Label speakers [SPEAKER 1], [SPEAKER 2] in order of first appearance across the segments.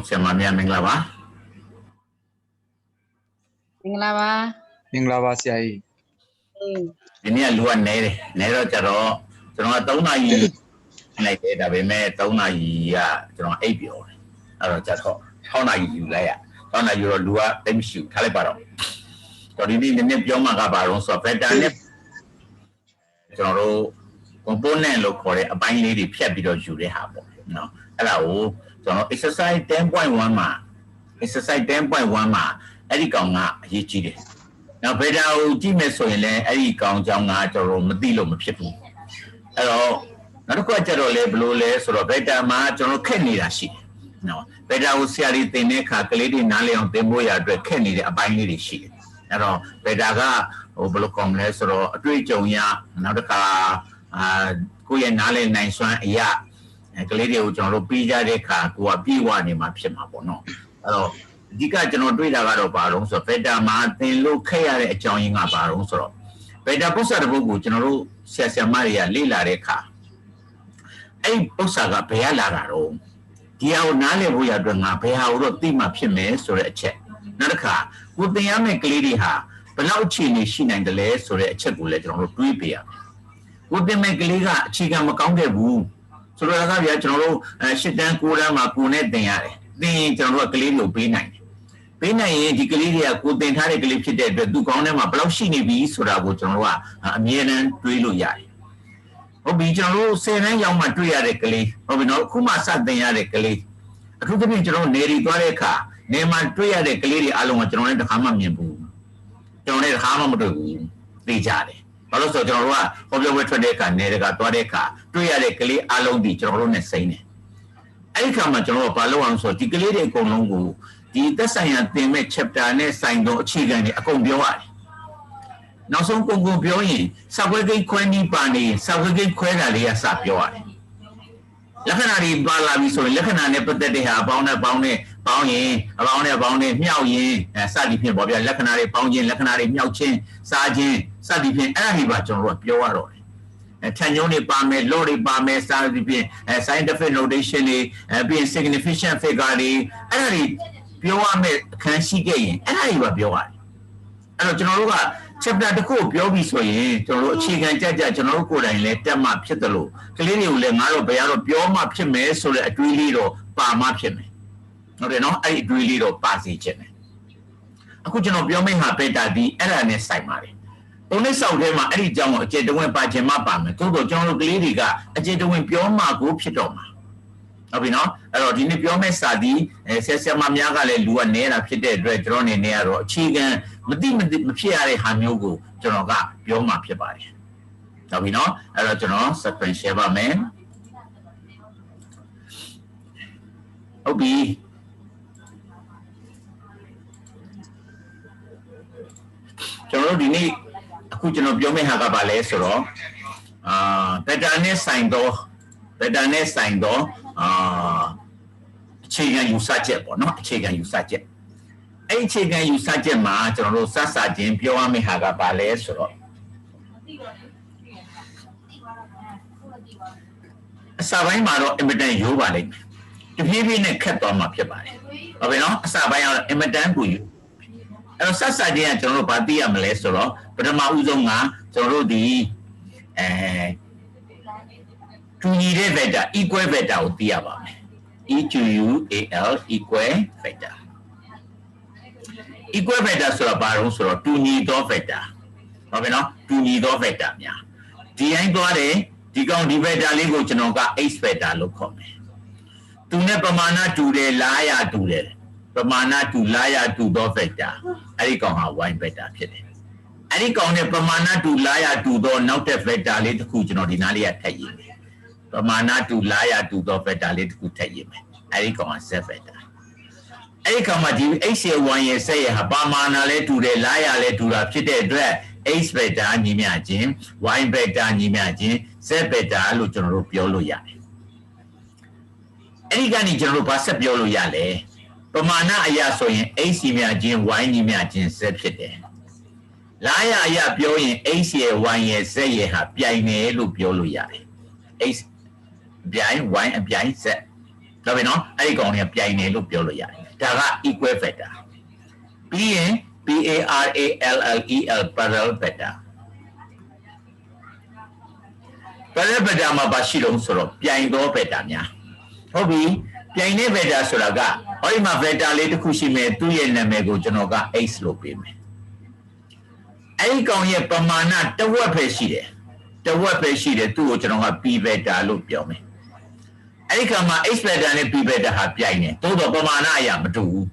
[SPEAKER 1] ဆရာမများမင်္ဂလာပါ
[SPEAKER 2] မင်္ဂလာပါ
[SPEAKER 3] မင်္ဂလာပါဆရာကြီး
[SPEAKER 1] ဒီနေ့လူကနေတယ်နေတော့ကြတော့ကျွန်တော်က3နာရီလိုက်တယ်ဒါပေမဲ့3နာရီကကျွန်တော်အိပ်ပြောတယ်အဲ့တော့ကြတော့6နာရီယူလိုက်ရ6နာရီတော့လူကတိတ်မရှိဘူးထားလိုက်ပါတော့တော်ဒီနေ့ပြောမှကပါတော့ဆိုတော့ better နဲ့ကျွန်တော်တို့ component လို့ခေါ်တဲ့အပိုင်းလေးတွေဖြတ်ပြီးတော့ယူတဲ့ဟာပေါ့နော်အဲ့ဒါကိုကျွန်တော် exercise 10.1 မှာ exercise 10.1 မှာအဲ့ဒီကောင်ကအရေးကြီးတယ်နောက် better ကိုကြည့်မယ်ဆိုရင်လည်းအဲ့ဒီကောင်ကြောင့်ကကျွန်တော်မသိလို့မဖြစ်ဘူးအဲ့တော့နောက်တစ်ခုကကြတော့လေဘယ်လိုလဲဆိုတော့ better မှာကျွန်တော်ခက်နေတာရှိတယ်နော် better ကိုဆရာကြီးသင်တဲ့အခါကလေးတွေနားလည်အောင်သင်ဖို့ရအတွက်ခက်နေတဲ့အပိုင်းလေးတွေရှိတယ်အဲ့တော့ better ကဘယ်လိုကောင်းလဲဆိုတော့အတွေ့အကြုံရနောက်တစ်ခါကိုယ့်ရဲ့နားလည်နိုင်စွမ်းအရာကလေးတွေကိုကျွန်တော်တို့ပြီးကြတဲ့အခါကိုကပြေဝနေမှာဖြစ်မှာပေါ့နော်အဲ့တော့အဓိကကျွန်တော်တွေ့တာကတော့ဘာလို့ဆိုတော့ better မှာသင်လို့ခက်ရတဲ့အကြောင်းရင်းကဘာလို့ဆိုတော့ better ပု္ပ္ပစာတစ်ပုဒ်ကိုကျွန်တော်တို့ဆရာမတွေကလေ့လာတဲ့အခါအဲ့ပု္ပ္ပစာကဘယ်ရလာတာတော့ဒီဟာကိုနားလည်ဖို့ရအတွက်ငါဘယ်ဟာကိုတော့သိမှဖြစ်မယ်ဆိုတဲ့အချက်နောက်တစ်ခါကိုသင်ရမယ့်ကလေးတွေဟာဘယ်လောက်အခြေအနေရှိနိုင်တယ်လဲဆိုတဲ့အချက်ကိုလည်းကျွန်တော်တို့တွေးပြရမယ်ကိုသင်မဲ့ကလေးကအခြေခံမကောင်းခဲ့ဘူးဆိုတော့ကဗျာကျွန်တော်တို့၈တန်း9တန်းမှာကိုနဲ့သင်ရတယ်သင်ရင်ကျွန်တော်တို့ကကလေးတွေကိုပေးနိုင်တယ်ပေးနိုင်ရင်ဒီကလေးတွေကကိုသင်ထားတဲ့ကလေးဖြစ်တဲ့အတွက်သူကောင်းထဲမှာဘယ်လောက်ရှိနေပြီဆိုတာကိုကျွန်တော်တို့ကအမြဲတမ်းတွေးလို့ရတယ်ဟုတ်ပြီကျွန်တော်တို့10တန်းရောက်မှတွေးရတဲ့ကလေးဟုတ်ပြီနော်အခုမှစသင်ရတဲ့ကလေးအခုတည်းကျွန်တော်နေရီသွားတဲ့အခါနေမှာတွေးရတဲ့ကလေးတွေအားလုံးကကျွန်တော်လည်းတစ်ခါမှမြင်ဘူးကျွန်တော်လည်းတစ်ခါမှမတွေ့ဘူးသိကြတယ်ဘာလို့ဆိုတော့ကျွန်တော်တို့ကဟောပြောပွဲထွက်တဲ့အခါနေတကသွားတဲ့အခါတွေ့ရတဲ့ကလေးအားလုံးဒီကျွန်တော်တို့နဲ့စိမ့်တယ်အဲ့ဒီခါမှာကျွန်တော်တို့ဘာလုပ်အောင်ဆိုတော့ဒီကလေးတွေအကုန်လုံးကိုဒီသက်ဆိုင်ရာသင်မဲ့ chapter နဲ့ဆိုင်သောအခြေခံတွေအကုန်ပြောရတယ်နောက်ဆုံးကုန်ပြောရင်စာပွဲကိန်းခွဲနည်းပါနေစာပွဲကိန်းခွဲတာလေးကစပြောရတယ်လက္ခဏာတွေပါလာပြီဆိုရင်လက္ခဏာနဲ့ပတ်သက်တဲ့ဟာအပေါင်းနဲ့ပေါင်းရင်အပေါင်းနဲ့မြောက်ရင်စသည်ဖြင့်ပေါ့ဗျာလက္ခဏာတွေပေါင်းခြင်းလက္ခဏာတွေမြောက်ခြင်းစားခြင်းစသည်ဖြင့်အဲ့ဒါတွေပါကျွန်တော်တို့ပြောရတော့တယ်ထန်ညုံတွေပါမယ်လို့တွေပါမယ်စသည်ဖြင့်scientific notation တွေပြီးရင် significant figure တွေအဲ့ဒါတွေပြောရမယ်အခန်းရှိခဲ့ရင်အဲ့ဒါတွေပါပြောရတယ်အဲ့တော့ကျွန်တော်တို့က chapter တစ်ခုပြောပြီးဆိုရင်ကျွန်တော်တို့အခြေခံကြကျွန်တော်တို့ကိုယ်တိုင်လည်းတက်မှဖြစ်တယ်လို့ကလေးတွေကိုလည်းငါတို့ဘယ်ကတော့ပြောမှဖြစ်မယ်ဆိုတဲ့အတွေးလေးတော့ပါမှဖြစ်မယ်ဟုတ်တယ်နော်အဲ့ဒီအတွေးလေးတော့ပါစီခြင်းတယ်အခုကျွန်တော်ပြောမယ့်ဟာပေတာဒီအဲ့ဒါနဲ့ဆိုင်ပါတယ်ပုံနဲ့ဆောက်ထဲမှာအဲ့ဒီအကြောင်းကိုအကျေတဝင်းပါခြင်းမှပါမယ်သို့တော့ကျွန်တော်တို့ကလေးတွေကအကျေတဝင်းပြောမှကိုဖြစ်တော့မှာဟုတ်ပြီနော်အဲ့တော့ဒီနေ့ပြောမယ့်စာဒီဆရာမများကလည်းလူကနေတာဖြစ်တဲ့အတွက်ကျွန်တော်နေရတော့အခြေခံမဖြစ်ရတဲ့ဟာမျိုးကိုကျွန်တော်ကပြောမှဖြစ်ပါတယ်ဟုတ်ပြီနော်အဲ့တော့ကျွန်တော် screen share ပါမယ်ဟုတ်ပြီကျွန်တော်ဒီနေ့အခုကျွန်တော်ပြောမယ့်ဟာကဘာလဲဆိုတော့better နဲ့ဆိုင်တော့အခြေခံယူဆချက်ပေါ့နော်အခြေခံယူဆချက်အဲ့အခြေခံယူဆချက်မှာကျွန်တော်တို့စချင်းပြောရမယ့်ဟာကဘာလဲဆိုတော့အစပိုင်းမှာတော့ immediate ရိုးပါလိမ့်မယ်တဖြည်းဖြည်းနဲ့ခက်သွားမှာဖြစ်ပါတယ်ဟုတ်ပြီနော်အစပိုင်းကတော့ immediate ကိုယူအဲ့တော့ချင်းကကျွန်တော်တို့ဘာသိရမလဲဆိုတော့ပထမဦးဆုံးကကျွန်တော်တို့ဒီတူညီတဲ့ vector equal vector ကိုသိရပါမယ်equal vector equal vector ဆိုတာဘာလို့ဆိုတော့တူညီသော vector ဟုတ်ပြီနော်တူညီသော vector များဒီတိုင်းသွားတယ်ဒီကောင်ဒီ vector လေးကိုကျွန်တော်က x vector လို့ခေါ်မယ်သူနဲ့ပမာဏတူတယ်လားရတူတယ်ပမာဏတူလားရတူသော vector အဲ့ဒီကောင်ဟာ y vector ဖြစ်တယ်အဲ့ဒီကောင်နဲ့ပမာဏတူလားရတူသောနောက်တဲ့ vector လေးတစ်ခုကျွန်တော်ဒီနားလေးကထည့်ရေးမယ်ပမာဏတူလားရတူသော vector လေးတစ်ခုထည့်ရေးမယ်အဲ့ဒီကောင်က z vector အဲ့ဒီကောင်မှာဒီ x ရဲ့ y ရဲ့ z ရဲ့ဟာပမာဏလဲတူတယ်လားရလဲတူတာဖြစ်တဲ့အတွက် x vector ညီမျှခြင်း y vector ညီမျှခြင်း z vector လို့ကျွန်တော်တို့ပြောလို့ရတယ်အဲ့ဒီကနေကျွန်တော်တို့ဘာဆက်ပြောလို့ရလဲပမာဏအရာဆိုရင် x ညီမျှခြင်း y ညီမျှခြင်း z ဖြစ်တယ်လားရအရာပြောရင် x ရဲ့ y ရဲ့ z ရဲ့ဟာပြိုင်တယ်လို့ပြောလို့ရတယ် x ပြိုင် y အပြိုင် z ဒါပဲနော်အဲ့ဒီကောင်တွေကပြိုင်နေလို့ပြောလို့ရတယ်ဒါက equal vector ပြီးရင် parallel parallel vector parallel vector မှာပါရှိလို့ဆိုတော့ပြိုင်သော vector များဟုတ်ပြီပြိုင်တဲ့ vector ဆိုတာကဟောဒီမှာ vector လေးတစ်ခုရှိမယ်သူ့ရဲ့နာမည်ကိုကျွန်တော်က x လို့ပေးမယ်အဲ့ဒီကောင်ရဲ့ပမာဏတစ်ဝက်ပဲရှိတယ်တစ်ဝက်ပဲရှိတယ်သူ့ကိုကျွန်တော်က p vector လို့ပြောမယ်အဲ့ဒီကမှာ x vector နဲ့ p vector ဟာပြိုင်တယ်တိုးတော့ပမာဏအရာမတူဘူး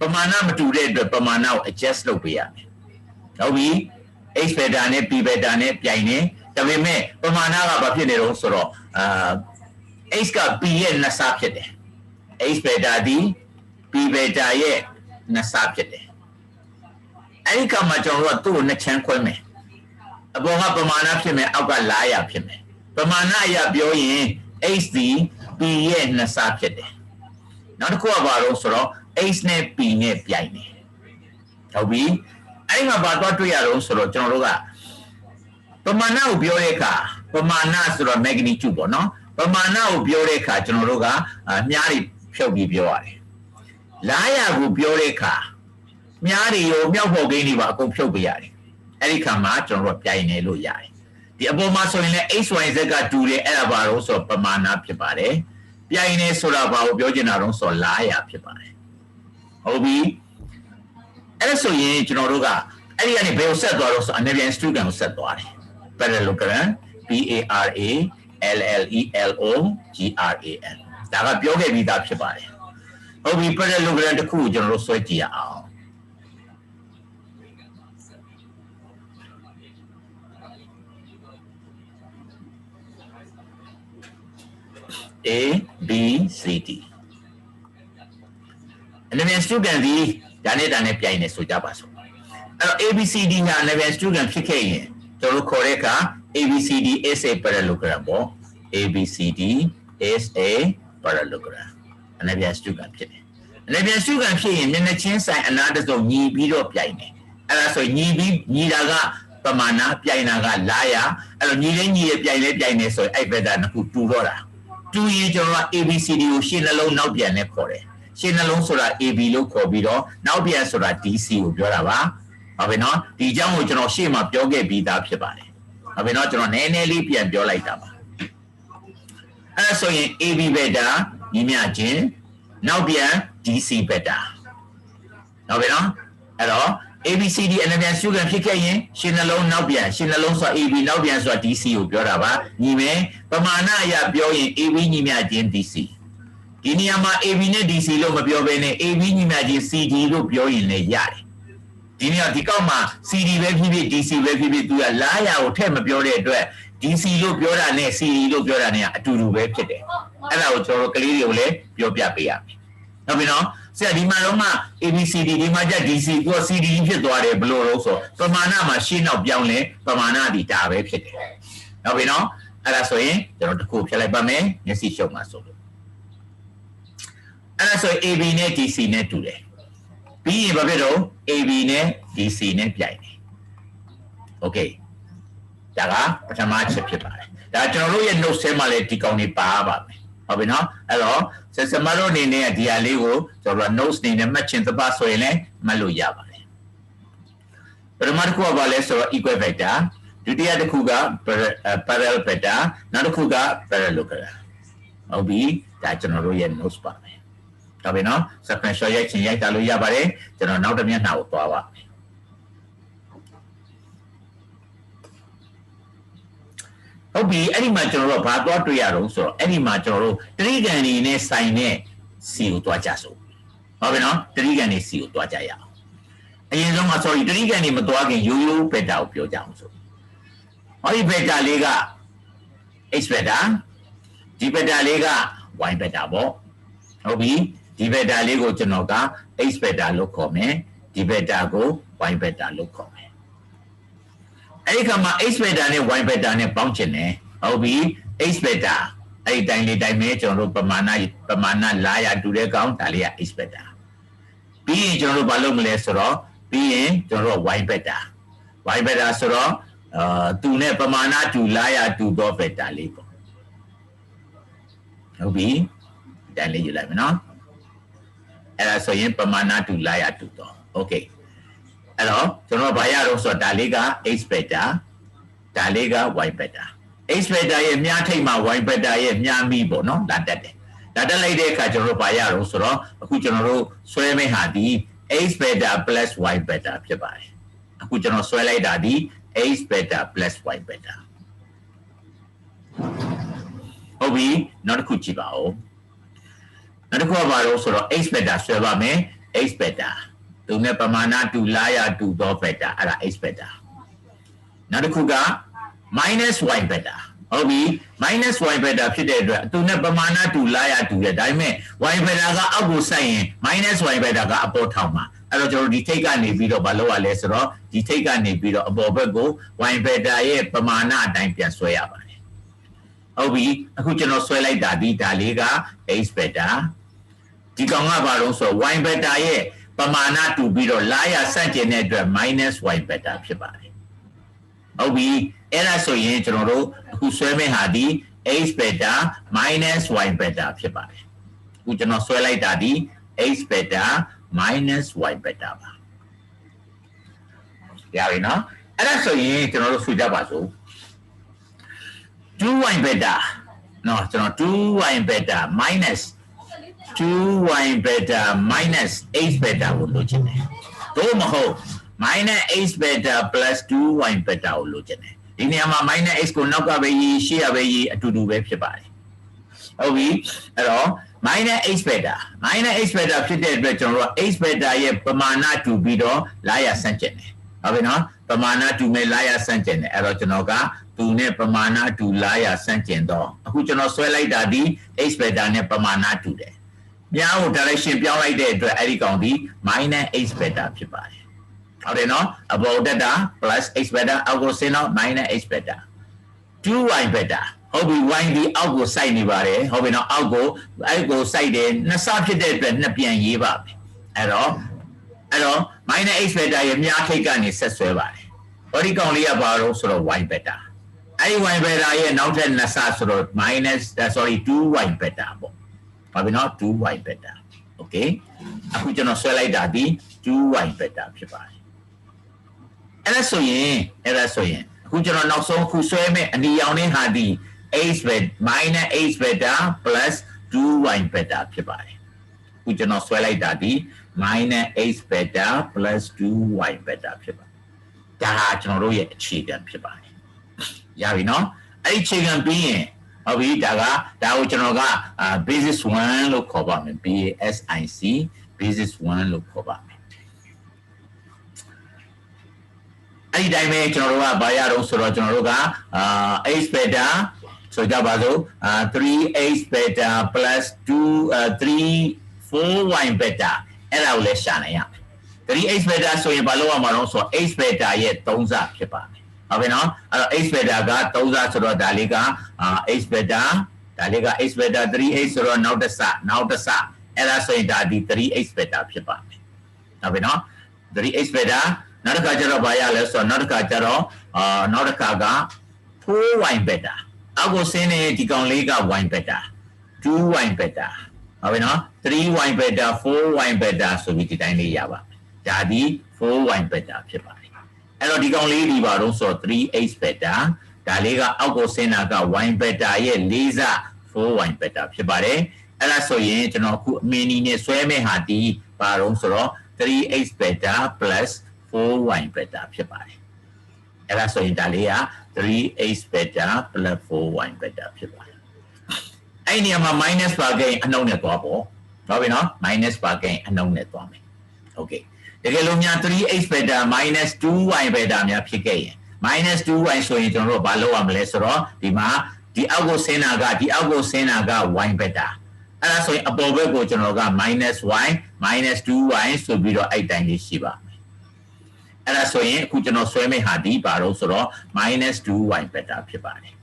[SPEAKER 1] ပမာဏမတူတဲ့အတွက်ပမာဏကို adjust လုပ်ပေးရမယ်ဟုတ်ပြီ x vector နဲ့ p vector နဲ့ပြိုင်နေဒါပေမဲ့ပမာဏကဘာဖြစ်နေတော့ဆိုတော့x က p ရဲ့နှစ်ဆဖြစ်တယ် x vector ဒီ p vector ရဲ့နှစ်ဆဖြစ်တယ်အဲ့ဒီကမှာကျွန်တော်တို့ကသူ့ကိုနှစ်ချမ်းခွဲမယ်အပေါ်ကပမာဏဖြစ်မယ်အောက်ကလားရဖြစ်မယ်ပမာဏအရာပြောရင် x ဒီ p ရဲ့နှစ်ဆဖြစ်တယ်နောက်တစ်ခုကဘာလို့ဆိုတော့ x နဲ့ p နဲ့ပြိုင်တယ်ဟုတ်ပြီအဲ့ဒီမှာဘာတော့တွေ့ရတော့ဆိုတော့ကျွန်တော်တို့ကပမာဏကိုပြောတဲ့အခါပမာဏဆိုတော့ magnitude ပေါ့နော်ပမာဏကိုပြောတဲ့အခါကျွန်တော်တို့ကမြားတွေဖြုတ်ပြီးပြောရတယ်လားရကိုပြောတဲ့အခါမြားတွေရောမြောက်ဖို့ကိန်းတွေပါအကုန်ဖြုတ်ပေးရတယ်အဲ့ဒီခါမှာကျွန်တော်တို့ပြိုင်နေလို့ရတယ်ဒီအပေါ်မှာဆိုရင်လည်း x y z ကတူတယ်အဲ့ဒါဘာလို့ဆိုတော့ပမာဏဖြစ်ပါတယ်ပြိုင်နေဆိုတာဘာကိုပြောချင်တာတော့ဆိုတော့လားရဖြစ်ပါတယ်ဟုတ်ပြီအဲ့ဒါဆိုရင်ကျွန်တော်တို့ကအဲ့ဒီကနေဘယ်ကိုဆက်သွားတော့ဆို Anavian student ကိုဆက်သွားတယ် parallelogram parallelgram ဒါကပြောခဲ့ပြီးသားဖြစ်ပါတယ်ဟုတ်ပြီ parallelogram တစ်ခုကိုကျွန်တော်တို့ဆွဲကြည့်ရအောင် A B C D အဲ့ဒီ student ဒီဒါနဲ့ပြိုင်နေဆိုကြပါစို့အဲ့တော့ A B C D ညာ level student ဖြစ်ခဲ့ရင်ကျွန်တော်ခေါ်တဲ့အခါ A B C D is a parallelogram ပေါ့ A B C D is a parallelogram အဲ့ဒီ student ဖြစ်တယ်အဲ့ဒီ student ဖြစ်ရင်မျက်နှာချင်းဆိုင်အနားတစ်စုံညီပြီးတော့ပြိုင်တယ်အဲ့ဒါဆိုညီတာကပမာဏပြိုင်တာကလားရအဲ့တော့ညီရဲ့ပြိုင်နေဆိုရင်အဲ့ vector နှစ်ခုတူတော့တာတူရင်ကျွန်တော်က ABCD ကိုရှင်းနှလုံးနောက်ပြန်နဲ့ခေါ်တယ်ရှင်းနှလုံးဆိုတာ AB လို့ခေါ်ပြီးတော့နောက်ပြန်ဆိုတာ DC ကိုပြောတာပါဟုတ်ပြီနော်ဒီအကြောင်းကိုကျွန်တော်ရှေ့မှာပြောခဲ့ပြီးသားဖြစ်ပါတယ်ဟုတ်ပြီနော်ကျွန်တော်နည်းနည်းလေးပြန်ပြောလိုက်တာပါအဲ့ဒါဆိုရင် AB vector ညီမျှခြင်းနောက်ပြန် DC vector ဟုတ်ပြီနော်အဲ့တော့ ABCD အနည်းငယ်စုခံဖြစ်ခဲ့ရင်ရှင်းနှလုံးနောက်ပြန်ရှင်းနှလုံးဆိုတာ AB နောက်ပြန်ဆိုတာ DC ကိုပြောတာပါညီမယ်ပမာဏအရပြောရင် AB ညီမျှခြင်း DC ဒီနေရာမှာ AB နဲ့ DC လို့မပြောဘဲနဲ့ AB ညီမျှခြင်း CD လို့ပြောရင်လည်းရတယ်ဒီနေရာဒီကောက်မှာ CD ပဲဖြစ်ဖြစ် DC ပဲဖြစ်ဖြစ်သူကလားရာကိုထည့်မပြောတဲ့အတွက် DC လို့ပြောတာနဲ့ CD လို့ပြောတာနဲ့အတူတူပဲဖြစ်တယ်အဲ့ဒါကိုကျွန်တော်တို့ကလေးတွေကိုလည်းပြောပြပေးရမယ်ဟုတ်ပြီနော်ဆရာဒီမှာတော့မှ ABCD ဒီမှာကျ DC ကို CD ဖြစ်သွားတယ်ဘယ်လိုလဲဆိုပမာဏမှာရှင်းတော့ပြောင်းလဲပမာဏဒီဒါပဲဖြစ်တယ်ဟုတ်ပြီနော်အဲ့ဒါဆိုရင်ကျွန်တော်တစ်ခုဖြတ်လိုက်ပါမယ်မျက်စိရှုပ်မှာဆိုလို့အဲ့ဒါဆိုရင် AB နဲ့ DC နဲ့တူတယ်ပြီးရင်ဘာဖြစ်တော့ AB နဲ့ DC နဲ့ပြိုင်တယ်โอเคဒါကပထမချက်ဖြစ်ပါတယ်ဒါကျွန်တော်တို့ရဲ့ note ထဲမှာလည်းဒီကောင်တွေပါပါမယ်ဟုတ်ပြီနော်အဲ့တော့ဆက်စမတို့အနေနဲ့ဒီဟာလေးကိုကျွန်တော်တို့ notes နေနဲ့မှတ်ချင်သပါဆိုရင်လည်းမှတ်လို့ရပါတယ်ပထမတစ်ခုကဘာလဲဆိုတော့ equal vector ဒုတိယတစ်ခုက parallel vector နောက်တစ်ခုက parallelogram ဟုတ်ပြီဒါကျွန်တော်တို့ရဲ့ notes ပါမယ်ဒါပဲနော် sequential ရိုက်ချင်ရိုက်တာလို့ရပါတယ်ကျွန်တော်နောက်တစ်မျက်နှာကိုသွားပါမယ်ဟုတ်ပြီအဲ့ဒီမှာကျွန်တော်တို့ဘာသွားတွေ့ရတော့ဆိုတော့အဲ့ဒီမှာကျွန်တော်တို့တရိကန်တွေနဲ့ဆိုင်တဲ့စီကိုသွားကြစို့ဟုတ်ပြီနော်တရိကန်တွေစီကိုသွားကြရအောင်အရင်ဆုံးက sorry တရိကန်တွေမသွားခင်ရိုးရိုးဘက်တာကိုပြောကြအောင်ဆိုဟောဒီဘက်တာလေးက x ဘက်တာဒီဘက်တာလေးက y ဘက်တာပေါ့ဟုတ်ပြီဒီဘက်တာလေးကိုကျွန်တော်က x ဘက်တာလို့ခေါ်မယ်ဒီဘက်တာကို y ဘက်တာလို့ခေါ်မယ်အဲ့ဒီခါမှာ x vector နဲ့ y vector နဲ့ပေါင်းချင်တယ်ဟုတ်ပြီ x vector အဲ့ဒီတိုင်းလေးတိုင်းပဲကျွန်တော်တို့ပမာဏလာရတူတဲ့ကောင်ဒါလေးက x vector ပြီးရင်ကျွန်တော်တို့ဘာလုပ်မလဲဆိုတော့ပြီးရင်ကျွန်တော်တို့ y vector ဆိုတော့သူနဲ့ပမာဏတူလာရတူသော vector လေးပေါ့ဟုတ်ပြီ တိုင်းလေးယူလိုက်မယ်နော်အဲ့ဒါဆိုရင်ပမာဏတူလိုက်ရတူတော့ okay အဲ့တော့ကျွန်တော်ဘာရတော့ဆိုတော့ဒါလေးက x beta ဒါလေးက y beta x beta ရဲ့မြားထိပ်မှာ y beta ရဲ့မြားမိပေါ့နော်လာတက်တယ်လာတက်လိုက်တဲ့အခါကျွန်တော်တို့ဘာရတော့ဆိုတော့အခုကျွန်တော်တို့ဆွဲမဲ့ဟာဒီ x beta plus y beta ဖြစ်ပါတယ်အခုကျွန်တော်ဆွဲလိုက်တာဒီ x beta plus y beta ဟုတ်ပြီနောက်တစ်ခုကြည့်ပါဦးနောက်တစ်ခုကဘာလို့ဆိုတော့ x beta ဆွဲပါမယ် x beta သူနဲ့ပမာဏတူလာရတူသော beta အဲ့ဒါ x beta နောက်တစ်ခုက minus y beta ဟုတ်ပြီ minus y beta ဖြစ်တဲ့အတွက်သူနဲ့ပမာဏတူလာရတူရဲ့ဒါပေမဲ့ y beta ကအောက်ကိုစိုက်ရင် minus y beta ကအပေါ်ထောင်မှာအဲ့တော့ကျွန်တော်ဒီထိတ်ကနေပြီးတော့မလုပ်ရလဲဆိုတော့ဒီထိတ်ကနေပြီးတော့အပေါ်ဘက်ကို y beta ရဲ့ပမာဏအတိုင်းပြန်ဆွဲရပါတယ်ဟုတ်ပြီအခုကျွန်တော်ဆွဲလိုက်တာဒီဒါလေးက x beta ဒီကောင်ကဘာလို့ဆိုတော့ y beta ရဲ့ပမာဏတူပြီးတော့လာရဆန့်ကျင်တဲ့အတွက် minus y beta ဖြစ်ပါတယ်ဟုတ်ပြီအဲ့ဒါဆိုရင်ကျွန်တော်တို့အခုဆွဲမဲ့ဟာဒီ x beta minus y beta ဖြစ်ပါတယ်အခုကျွန်တော်ဆွဲလိုက်တာဒီ x beta minus y beta ပါရပြီနော်အဲ့ဒါဆိုရင်ကျွန်တော်တို့ဆွေးကြပါစို့ 2y beta နော်ကျွန်တော် 2y beta minus 2y beta minus h beta ကိုလိုချင်တယ်တို့မဟုတ် minus h beta plus 2y beta ကိုလိုချင်တယ်ဒီနေရာမှာ minus h ကိုနောက်ကပဲရေးရှေ့ရပဲရေးအတူတူပဲဖြစ်ပါတယ်ဟုတ်ပြီအဲ့တော့ minus h beta ဖြစ်တဲ့အတွက်ကျွန်တော်တို့ h beta ရဲ့ပမာဏတူပြီးတော့လာရဆန့်ကျင်တယ်ဟုတ်ပြီနော်ပမာဏတူမဲ့လာရဆန့်ကျင်တယ်အဲ့တော့ကျွန်တော်ကသူနဲ့ပမာဏတူလာရဆန့်ကျင်တော့အခုကျွန်တော်ဆွဲလိုက်တာဒီ h beta နဲ့ပမာဏတူတယ်ပြောင်း direction ပြောင်းလိုက်တဲ့အတွက်အဲ့ဒီကောင်ဒီ minus h beta ဖြစ်ပါတယ်ဟုတ်တယ်နော်အပေါ်တက်တာ plus h beta အောက်ကိုဆင်းတော့ minus h beta 2y beta ဟုတ်ပြီ y ဒီအောက်ကိုစိုက်နေပါတယ်ဟုတ်ပြီနော်အောက်ကိုအဲ့ကိုစိုက်တယ်နှစ်ဆဖြစ်တဲ့အတွက်နှစ်ပြန်ရေးပါမယ်အဲ့တော့ minus h beta ရဲ့မြားထိပ်ကနေဆက်ဆွဲပါတယ်ဟောဒီကောင်လေးကဘာလို့ဆိုတော့ y beta အဲ့ y beta ရဲ့နောက်ထပ်နှစ်ဆဆိုတော့ 2y beta ပေါ့ဟုတ်ပြီနော် 2y beta okay အခုကျွန်တော်ဆွဲလိုက်တာဒီ 2y beta ဖြစ်ပါတယ်အဲ့ဒါဆိုရင်အခုကျွန်တော်နောက်ဆုံးခုဆွဲမဲ့အနီရောင်နဲ့ဟာဒီ h beta minus h beta plus 2y beta ဖြစ်ပါတယ်အခုကျွန်တော်ဆွဲလိုက်တာဒီ minus h beta plus 2y beta ဖြစ်ပါတယ်ဒါဟာကျွန်တော်တို့ရဲ့အခြေခံဖြစ်ပါတယ်ရပြီနော်အဲ့ဒီအခြေခံပြီးရင်ဟုတ်ပြီဒါကိုကျွန်တော်က basis 1လို့ခေါ်ပါမယ် BASIC basis 1လို့ခေါ်ပါမယ်အဲ့ဒီတိုင်းပဲကျွန်တော်တို့ကဘာရတော့ဆိုတော့ကျွန်တော်တို့ကh beta ဆိုကြပါစို့ 3h beta plus 4y beta အဲ့ဒါကိုလည်းရှာနိုင်ရမယ် 3h beta ဆိုရင်ဘာလို့ရမှာတော့ဆိုတော့ h beta ရဲ့3ဆဖြစ်ပါမယ်ဟုတ်ပြီနော်အဲ့တော့ h beta က3ဆဆိုတော့ဒါလေးကh beta h beta 3h ဆိုတော့နောက်တစ်ဆအဲ့ဒါဆိုရင်ဒါဒီ 3h beta ဖြစ်ပါမယ်ဟုတ်ပြီနော် 3h beta နောက်တစ်ခါကျတော့ဘာရလဲဆိုတော့နောက်တစ်ခါကျတော့နောက်တစ်ခါက 4y beta အောက်ကိုဆင်းနေဒီကောင်လေးက y beta 2y beta ဟုတ်ပြီနော် 3y beta 4y beta ဆိုပြီးဒီတိုင်းလေးရပါမယ်ဒါဒီ 4y beta ဖြစ်ပါတယ်အဲ့တော့ဒီကောင်လေးဒီပါတော့ဆိုတော့ 3h beta ဒါလေးကအောက်ကိုဆင်းတာက y beta ရဲ့4ဆ 4y beta ဖြစ်ပါတယ်အဲ့ဒါဆိုရင်ကျွန်တော်အခုအမင်းနီနဲ့ဆွဲမဲ့ဟာဒီပါတော့ဆိုတော့ 3h beta plus 4y beta ဖြစ်ပါတယ်အဲ့ဒါဆိုရင်ဒါလေးက 3h beta plus 4y beta ဖြစ်ပါတယ်အဲ့ဒီမှာ minus ပါကိန်းအနှုတ်နဲ့သွားပေါ့ဟုတ်ပြီနော် minus ပါကိန်းအနှုတ်နဲ့သွားမယ် okay တကယ်လို့များ 3h beta minus 2y beta များဖြစ်ခဲ့ရင် minus 2y ဆိုရင်ကျွန်တော်တို့ဘာလုပ်ရမလဲဆိုတော့ဒီမှာဒီအောက်ကိုဆင်းတာက y beta အဲ့ဒါဆိုရင်အပေါ်ဘက်ကိုကျွန်တော်က minus y minus 2y ဆိုပြီးတော့အဲ့တိုင်းလေးရှိပါမယ်အဲ့ဒါဆိုရင်အခုကျွန်တော်ဆွဲမဲ့ဟာဒီပါတော့ဆိုတော့ minus 2y beta ဖြစ်ပါတယ်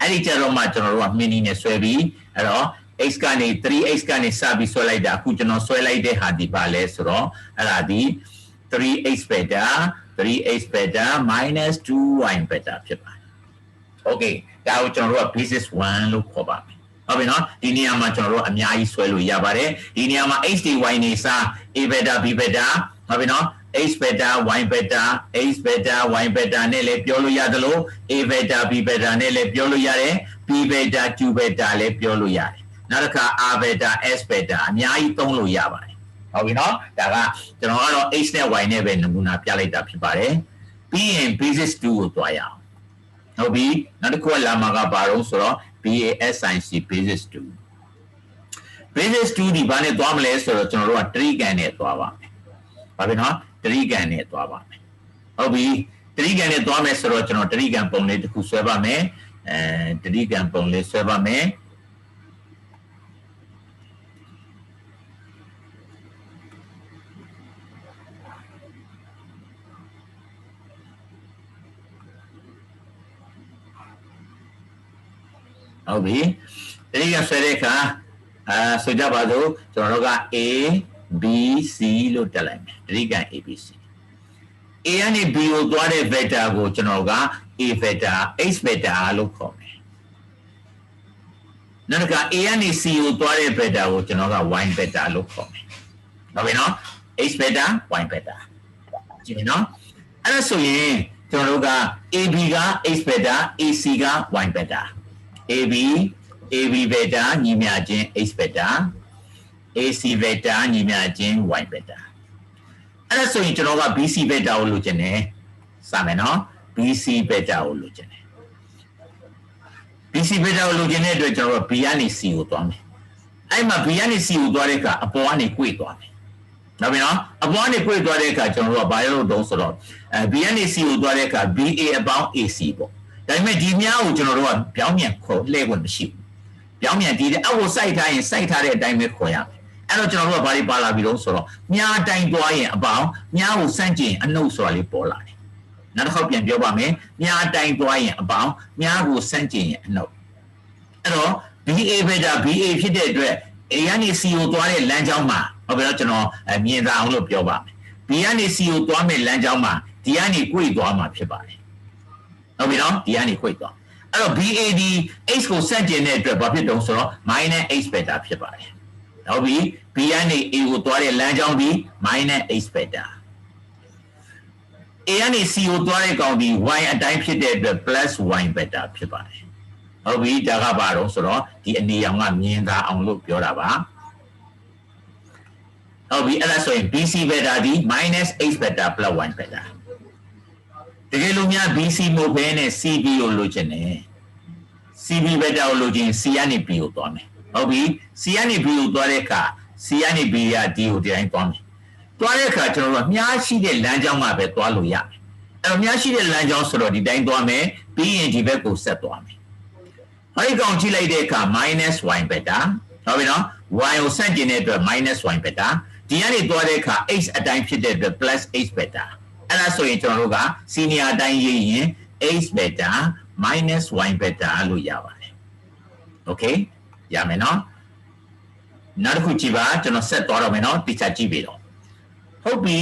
[SPEAKER 1] အဲ့ဒီကျတော့မှကျွန်တော်တို့က mini နဲ့ဆွဲပြီးအဲ့တော့ x ကနေ 3x ကနေစပြီးဆွဲလိုက်တာအခုကျွန်တော်ဆွဲလိုက်တဲ့ဟာဒီပါလဲဆိုတော့အဲ့ဒါဒီ 3h beta minus 2y beta ဖြစ်ပါတယ် okay ဒါကိုကျွန်တော်တို့က basis 1လို့ခေါ်ပါမယ် ဟုတ်ပြီနော်ဒီနေရာမှာကျွန်တော်တို့အများကြီးဆွဲလို့ရပါတယ်ဒီနေရာမှာ h d y နေစား a beta b beta ဟုတ်ပြီနော် h beta y beta h beta y beta နဲ့လည်းပြောလို့ရတယ်လို့ a beta b beta နဲ့လည်းပြောလို့ရတယ် b beta q beta လည်းပြောလို့ရတယ်နောက်တစ်ခါ r beta s beta အများကြီးသုံးလို့ရပါတယ်ဟုတ်ပြီနော်ဒါကကျွန်တော်ကတော့ h နဲ့ y နဲ့ပဲနမူနာပြလိုက်တာဖြစ်ပါတယ်ပြီးရင် basis 2ကိုတွားရအောင်ဟုတ်ပြီနောက်တစ်ခုကလာမှာကဘာလို့ဆိုတော့ BASIC basis 2 basis 2ဒီဘာနဲ့တွားမလဲဆိုတော့ကျွန်တော်တို့ကတရိကန်နဲ့တွားပါမယ်ဘာဖြစ်နော်တရိကန်နဲ့တွားပါမယ်ဟုတ်ပြီတရိကန်နဲ့တွားမယ်ဆိုတော့ကျွန်တော်တရိကန်ပုံလေးတစ်ခုဆွဲပါမယ်တရိကန်ပုံလေးဆွဲပါမယ်ဟုတ်ပြီတတိယဆွဲတဲ့အခါဆိုကြပါစို့ကျွန်တော်တို့က A B C လို့တက်လိုက်မယ်တတိယ A B C A ကနေ B ကိုသွားတဲ့ vector ကိုကျွန်တော်က A vector H vector လို့ခေါ်မယ်နောက်တစ်ခါ A ကနေ C ကိုသွားတဲ့ vector ကိုကျွန်တော်က Y vector လို့ခေါ်မယ်ဟုတ်ပြီနော် H vector Y vector ကြည့်မယ်နော်အဲ့ဒါဆိုရင်ကျွန်တော်တို့က AB က H vector AC က Y vector AB beta ညီမျှခြင်း H beta AC beta ညီမျှခြင်း Y beta အဲ့ဒါဆိုရင်ကျွန်တော်က BC beta ကိုလိုချင်တယ်စမယ်နော် BC beta ကိုလိုချင်တယ် BC beta ကိုလိုချင်တဲ့အတွက်ကျွန်တော်က B ကနေ C ကိုသွားမယ်အဲ့မှာ B ကနေ C ကိုသွားတဲ့အခါအပေါ်ကနေ꿰သွားမယ်နောက်ပြီနော်အပေါ်ကနေ꿰သွားတဲ့အခါကျွန်တော်တို့ကဘာလို့တုံးဆိုတော့B ကနေ C ကိုသွားတဲ့အခါ BA အပေါင်း AC ပေါ့ဒါပေမဲ့ဒီမြားကိုကျွန်တော်တို့ကပြောင်းပြန်ခေါ်လှည့်ခွင့်မရှိဘူးပြောင်းပြန်ဒီအောက်ကိုစိုက်ထားရင်စိုက်ထားတဲ့အတိုင်းပဲခေါ်ရမယ်အဲ့တော့ကျွန်တော်တို့ကဘာတွေပါလာပြီလို့ဆိုတော့မြားတိုင်းသွားရင်အပေါင်းမြားကိုစန့်ကျင်အနှုတ်ဆိုတာလေးပေါ်လာတယ်နောက်တစ်ခေါက်ပြန်ပြောပါမယ်မြားတိုင်းသွားရင်အပေါင်းမြားကိုစန့်ကျင်ရင်အနှုတ်အဲ့တော့ BA beta BA ဖြစ်တဲ့အတွက် A ကနေ C ကိုသွားတဲ့လမ်းကြောင်းမှာဟုတ်ပြီတော့ကျွန်တော်မြင်သာအောင်လို့ပြောပါမယ် B ကနေ C ကိုသွားမဲ့လမ်းကြောင်းမှာဒီကနေ꿰သွားမှာဖြစ်ပါတယ်ဟုတ်ပြီနော်ဒီကနေ꿰သွားအဲ့တော့ BAD H ကိုစန့်ကျင်တဲ့အတွက်ဘာဖြစ်တုံးဆိုတော့ -H beta ဖြစ်ပါတယ်ဟုတ်ပြီ B ကနေ A ကိုသွားတဲ့လမ်းကြောင်းပြီး -H beta A ကနေ C ကိုသွားတဲ့ကောင်ပြီး Y အတိုင်းဖြစ်တဲ့အတွက် +Y beta ဖြစ်ပါတယ်ဟုတ်ပြီဒါကဘာတော့ဆိုတော့ဒီအနေရောင်ကမြင်သာအောင်လို့ပြောတာပါဟုတ်ပြီအဲ့ဒါဆိုရင် BC beta ဒီ -H beta + Y betaတကယ်လို့များ BC မဟုတ်ဘဲနဲ့ CB ကိုလိုချင်တယ် CB beta ကိုလိုချင် C ကနေ B ကိုသွားမယ်ဟုတ်ပြီ C ကနေ B ကိုသွားတဲ့အခါ C ကနေ B က D ကိုဒီတိုင်းသွားမယ်သွားတဲ့အခါကျွန်တော်တို့မြားရှိတဲ့လမ်းကြောင်းမှာပဲသွားလို့ရတယ်အဲ့တော့မြားရှိတဲ့လမ်းကြောင်းဆိုတော့ဒီတိုင်းသွားမယ်ပြီးရင်ဒီဘက်ကိုဆက်သွားမယ်ဟောဒီကောင်ကြည့်လိုက်တဲ့အခါ -Y beta ဟုတ်ပြီနော် Y ကိုဆန့်ကျင်တဲ့အတွက် -Y beta ဒီကနေသွားတဲ့အခါ H အတိုင်းဖြစ်တဲ့အတွက် +H betaအဲ့ဒါဆိုရင်ကျွန်တော်တို့က senior အတိုင်းရေးရင် H beta -Y beta လို့ရပါတယ်။ Okay ရမယ်နော်။နောက်တစ်ခုကြည့်ပါကျွန်တော်ဆက်သွားတော့မယ်နော်။တိကျကြည့်ပြီတော့။ဟုတ်ပြီ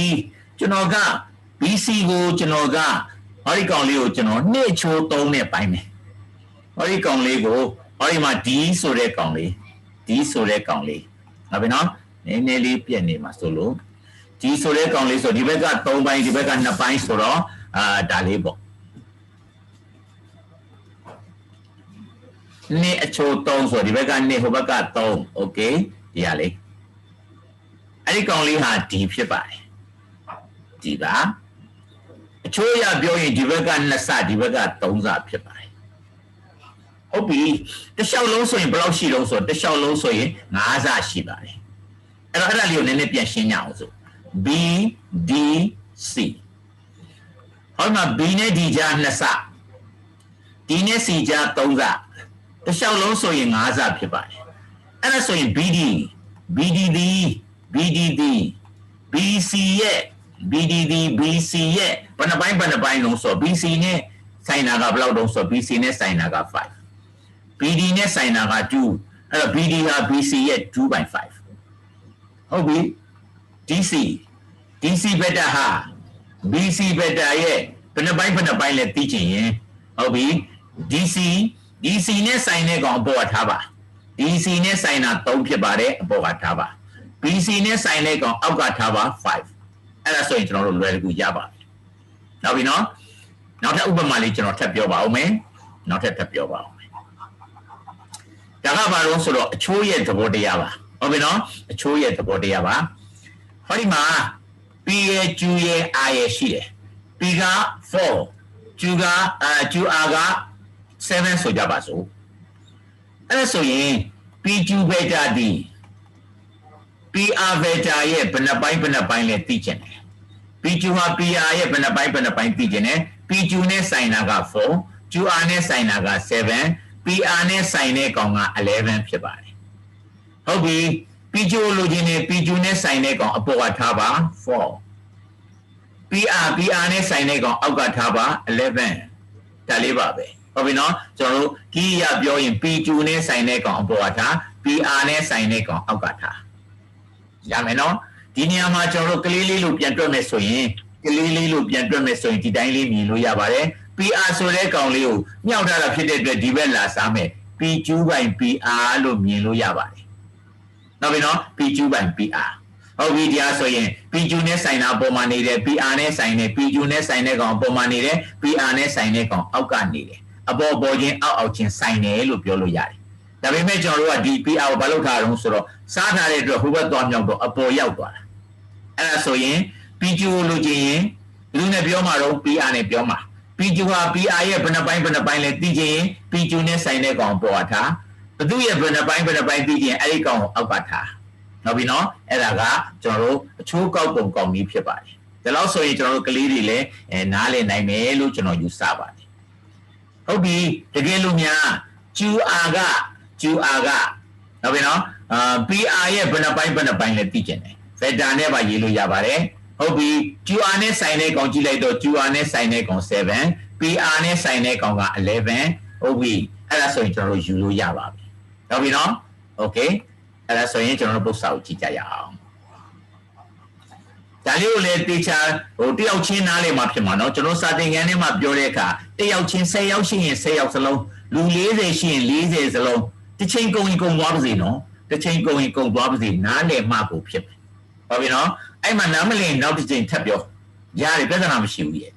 [SPEAKER 1] ကျွန်တော်က BC ကိုကျွန်တော်ကဟောဒီကောင်လေးကိုကျွန်တော်နှိမ့်ချိုး3နဲ့ပိုင်းမယ်။ဟောဒီကောင်လေးကိုဟောဒီမှာ D ဆိုတဲ့ကောင်လေး D ဆိုတဲ့ကောင်လေးဟုတ်ပြီနော်။နည်းနည်းလေးပြည့်နေမှာဆိုလို့ဒီဆိုတဲ့ကောင်လေးဆိုဒီဘက်က3ပိုင်းဒီဘက်က2ပိုင်းဆိုတော့ဒါလေးပေါ့နှစ်အချိုး3ဆိုဒီဘက်က2ဟိုဘက်က3โอเคဒီရလေအဲ့ဒီကောင်လေးဟာဒီဖြစ်ပါတယ်ဒီပါအချိုးရပြောရင်ဒီဘက်က2စဒီဘက်က3စဖြစ်ပါတယ်ဟုတ်ပြီတစ်လျှောက်လုံးဆိုရင်ဘယ်လောက်ရှိလုံးဆိုတစ်လျှောက်လုံးဆိုရင်5စရှိပါတယ်အဲ့တော့အဲ့ဒါလေးကိုနည်းနည်းပြန်ရှင်းကြအောင်ဆိုB D C ဟောမှာ B နဲ့ D ကြား2စ D နဲ့ C ကြား3စတစ်လျှောက်လုံးဆိုရင်5စဖြစ်ပါတယ်အဲ့ဒါဆိုရင် BD BD BC ရဲ့ BD BC ရဲ့ဘယ်နှပိုင်းလုံးဆို BC နဲ့ဆိုင်နာကဘယ်လောက်လုံးဆို BC နဲ့ဆိုင်နာက5 BD နဲ့ဆိုင်နာက2အဲ့တော့ BD ဟာ BC ရဲ့2/5ဟုတ်ပြီ DC beta ဟာ BC beta ရဲ့ဘယ်နှပိုင်းလဲသိချင်ရင်ဟုတ်ပြီ DC နဲ့ဆိုင်တဲ့ကောင်အပေါ်ထားပါ DC နဲ့ဆိုင်တာ3ဖြစ်ပါတယ်အပေါ်ကထားပါ BC နဲ့ဆိုင်တဲ့ကောင်အောက်ကထားပါ5အဲ့ဒါဆိုရင်ကျွန်တော်တို့လွယ်တကူရပါပြီနောက်ပြီနော်နောက်ထပ်ဥပမာလေးကျွန်တော်ထပ်ပြောပါဦးမယ်နောက်ထပ်ပြောပါဦးမယ်ဒါကဘာလို့ဆိုတော့အချိုးရဲ့သဘောတရားပါဟုတ်ပြီနော်အချိုးရဲ့သဘောတရားပါဟောဒီမှာ P ရဲ့ Q ရဲ့ R ရဲ့ရှိတယ် P က4 Q ကQ R က7ဆိုကြပါစို့အဲ့ဒါဆိုရင် PQ ဘက်တာဒီ PR ဘက်တာရဲ့ဘယ်နှပိုင်းလဲသိချင်တယ် PQ ဟာ PR ရဲ့ဘယ်နှပိုင်းသိချင်တယ် PQ နဲ့ဆိုင်တာက4 QR နဲ့ဆိုင်တာက7 PR နဲ့ဆိုင်တဲ့ကောင်က11ဖြစ်ပါတယ်ဟုတ်ပြီ PQ လိုချင်တယ် PQ နဲ့ဆိုင်တဲ့ကောင်အပေါ်ကထားပါ4 PR နဲ့ဆိုင်တဲ့ကောင်အောက်ကထားပါ11ဒါလေးပါပဲဟုတ်ပြီနော်ကျွန်တော်တို့ကီးရပြောရင် P2 နဲ့ဆိုင်တဲ့ကောင်အပေါ်ကထား PR နဲ့ဆိုင်တဲ့ကောင်အောက်ကထားရမယ်နော်ဒီနေရာမှာကျွန်တော်တို့ကလေးလေးလို့ပြန်တွက်မယ်ဆိုရင်ဒီတိုင်းလေးမြင်လို့ရပါတယ် PR ဆိုတဲ့ကောင်လေးကိုမြှောက်ထားတာဖြစ်တဲ့အတွက်ဒီဘက်လာစားမယ် P2 by PR လို့မြင်လို့ရပါတယ်နောက်ပြီနော် P2 by PR ဟုတ်ပြီတရားဆိုရင် P2 နဲ့ဆိုင်တာပုံမှန်နေတယ် PR နဲ့ဆိုင်တယ် P2 နဲ့ဆိုင်တဲ့ကောင်ပုံမှန်နေတယ် PR နဲ့ဆိုင်တဲ့ကောင်အောက်ကနေတယ်အပေါ်ချင်းအောက်ချင်းဆိုင်တယ်လို့ပြောလို့ရတယ်ဒါပေမဲ့ကျွန်တော်တို့ကဒီ PR ကိုဘာလုပ်ထားအောင်ဆိုတော့စားထားတဲ့အတွက်ဟိုဘက်သွားမြောက်တော့အပေါ်ရောက်သွားတာအဲ့ဒါဆိုရင် PQ ကိုလိုချင်ရင်လူနဲ့ပြောမှာတော့ PR နဲ့ပြောမှာ PQ ဟာ PR ရဲ့ဘယ်နှပိုင်းလဲသိချင်ရင် PQ နဲ့ဆိုင်တဲ့ကောင်ပေါ်ထားဘသူရဲ့ဘယ်နှပိုင်းသိချင်အဲ့ဒီကောင်ကိုအောက်ကထားနောက်ပြီနော်အဲ့ဒါကကျွန်တော်တို့အချိုးကောက်ပုံကောင်းပြီးဖြစ်ပါတယ်ဒါလို့ဆိုရင်ကျွန်တော်တို့ကလေးတွေလည်းနားလည်နိုင်မယ်လို့ကျွန်တော်ယူဆပါတယ်ဟုတ်ပြီတကယ်လို့များ QR ကဟုတ်ပြီနော်PR ရဲ့ဘယ်နှပိုင်းလဲသိချင်တယ် vector နဲ့ပါရေးလို့ရပါတယ်ဟုတ်ပြီ QR နဲ့ဆိုင်တဲ့ကောင်ကြည့်လိုက်တော့ QR နဲ့ဆိုင်တဲ့ကောင်7 PR နဲ့ဆိုင်တဲ့ကောင်က11ဟုတ်ပြီအဲ့ဒါဆိုရင်ကျွန်တော်တို့ယူလို့ရပါပြီဟုတ်ပြီနော် okay အဲ့ဒါဆိုရင်ကျွန်တော်တို့ပုတ်စာကိုကြည့်ကြရအောင်ဒါလေးကိုလည်းတေချာတယောက်ချင်းနားလေမှာဖြစ်မှာเนาะကျွန်တော်စာသင်ခန်းထဲမှာပြောတဲ့အခါတယောက်ချင်း10ယောက်ရှိရင်10ယောက်စလုံးလူ40ရှိရင်40စလုံးတစ်ချိန်ကုန်ရင်ကုန်သွားပါစေเนาะတစ်ချိန်ကုန်ရင်ကုန်သွားပါစေနားလေမှကိုဖြစ်မယ်ဟုတ်ပြီเนาะအဲ့မှာနားမလည်နောက်တစ်ချိန်ထပ်ပြောရတယ်ပြဿနာမရှိဘူးရဲ့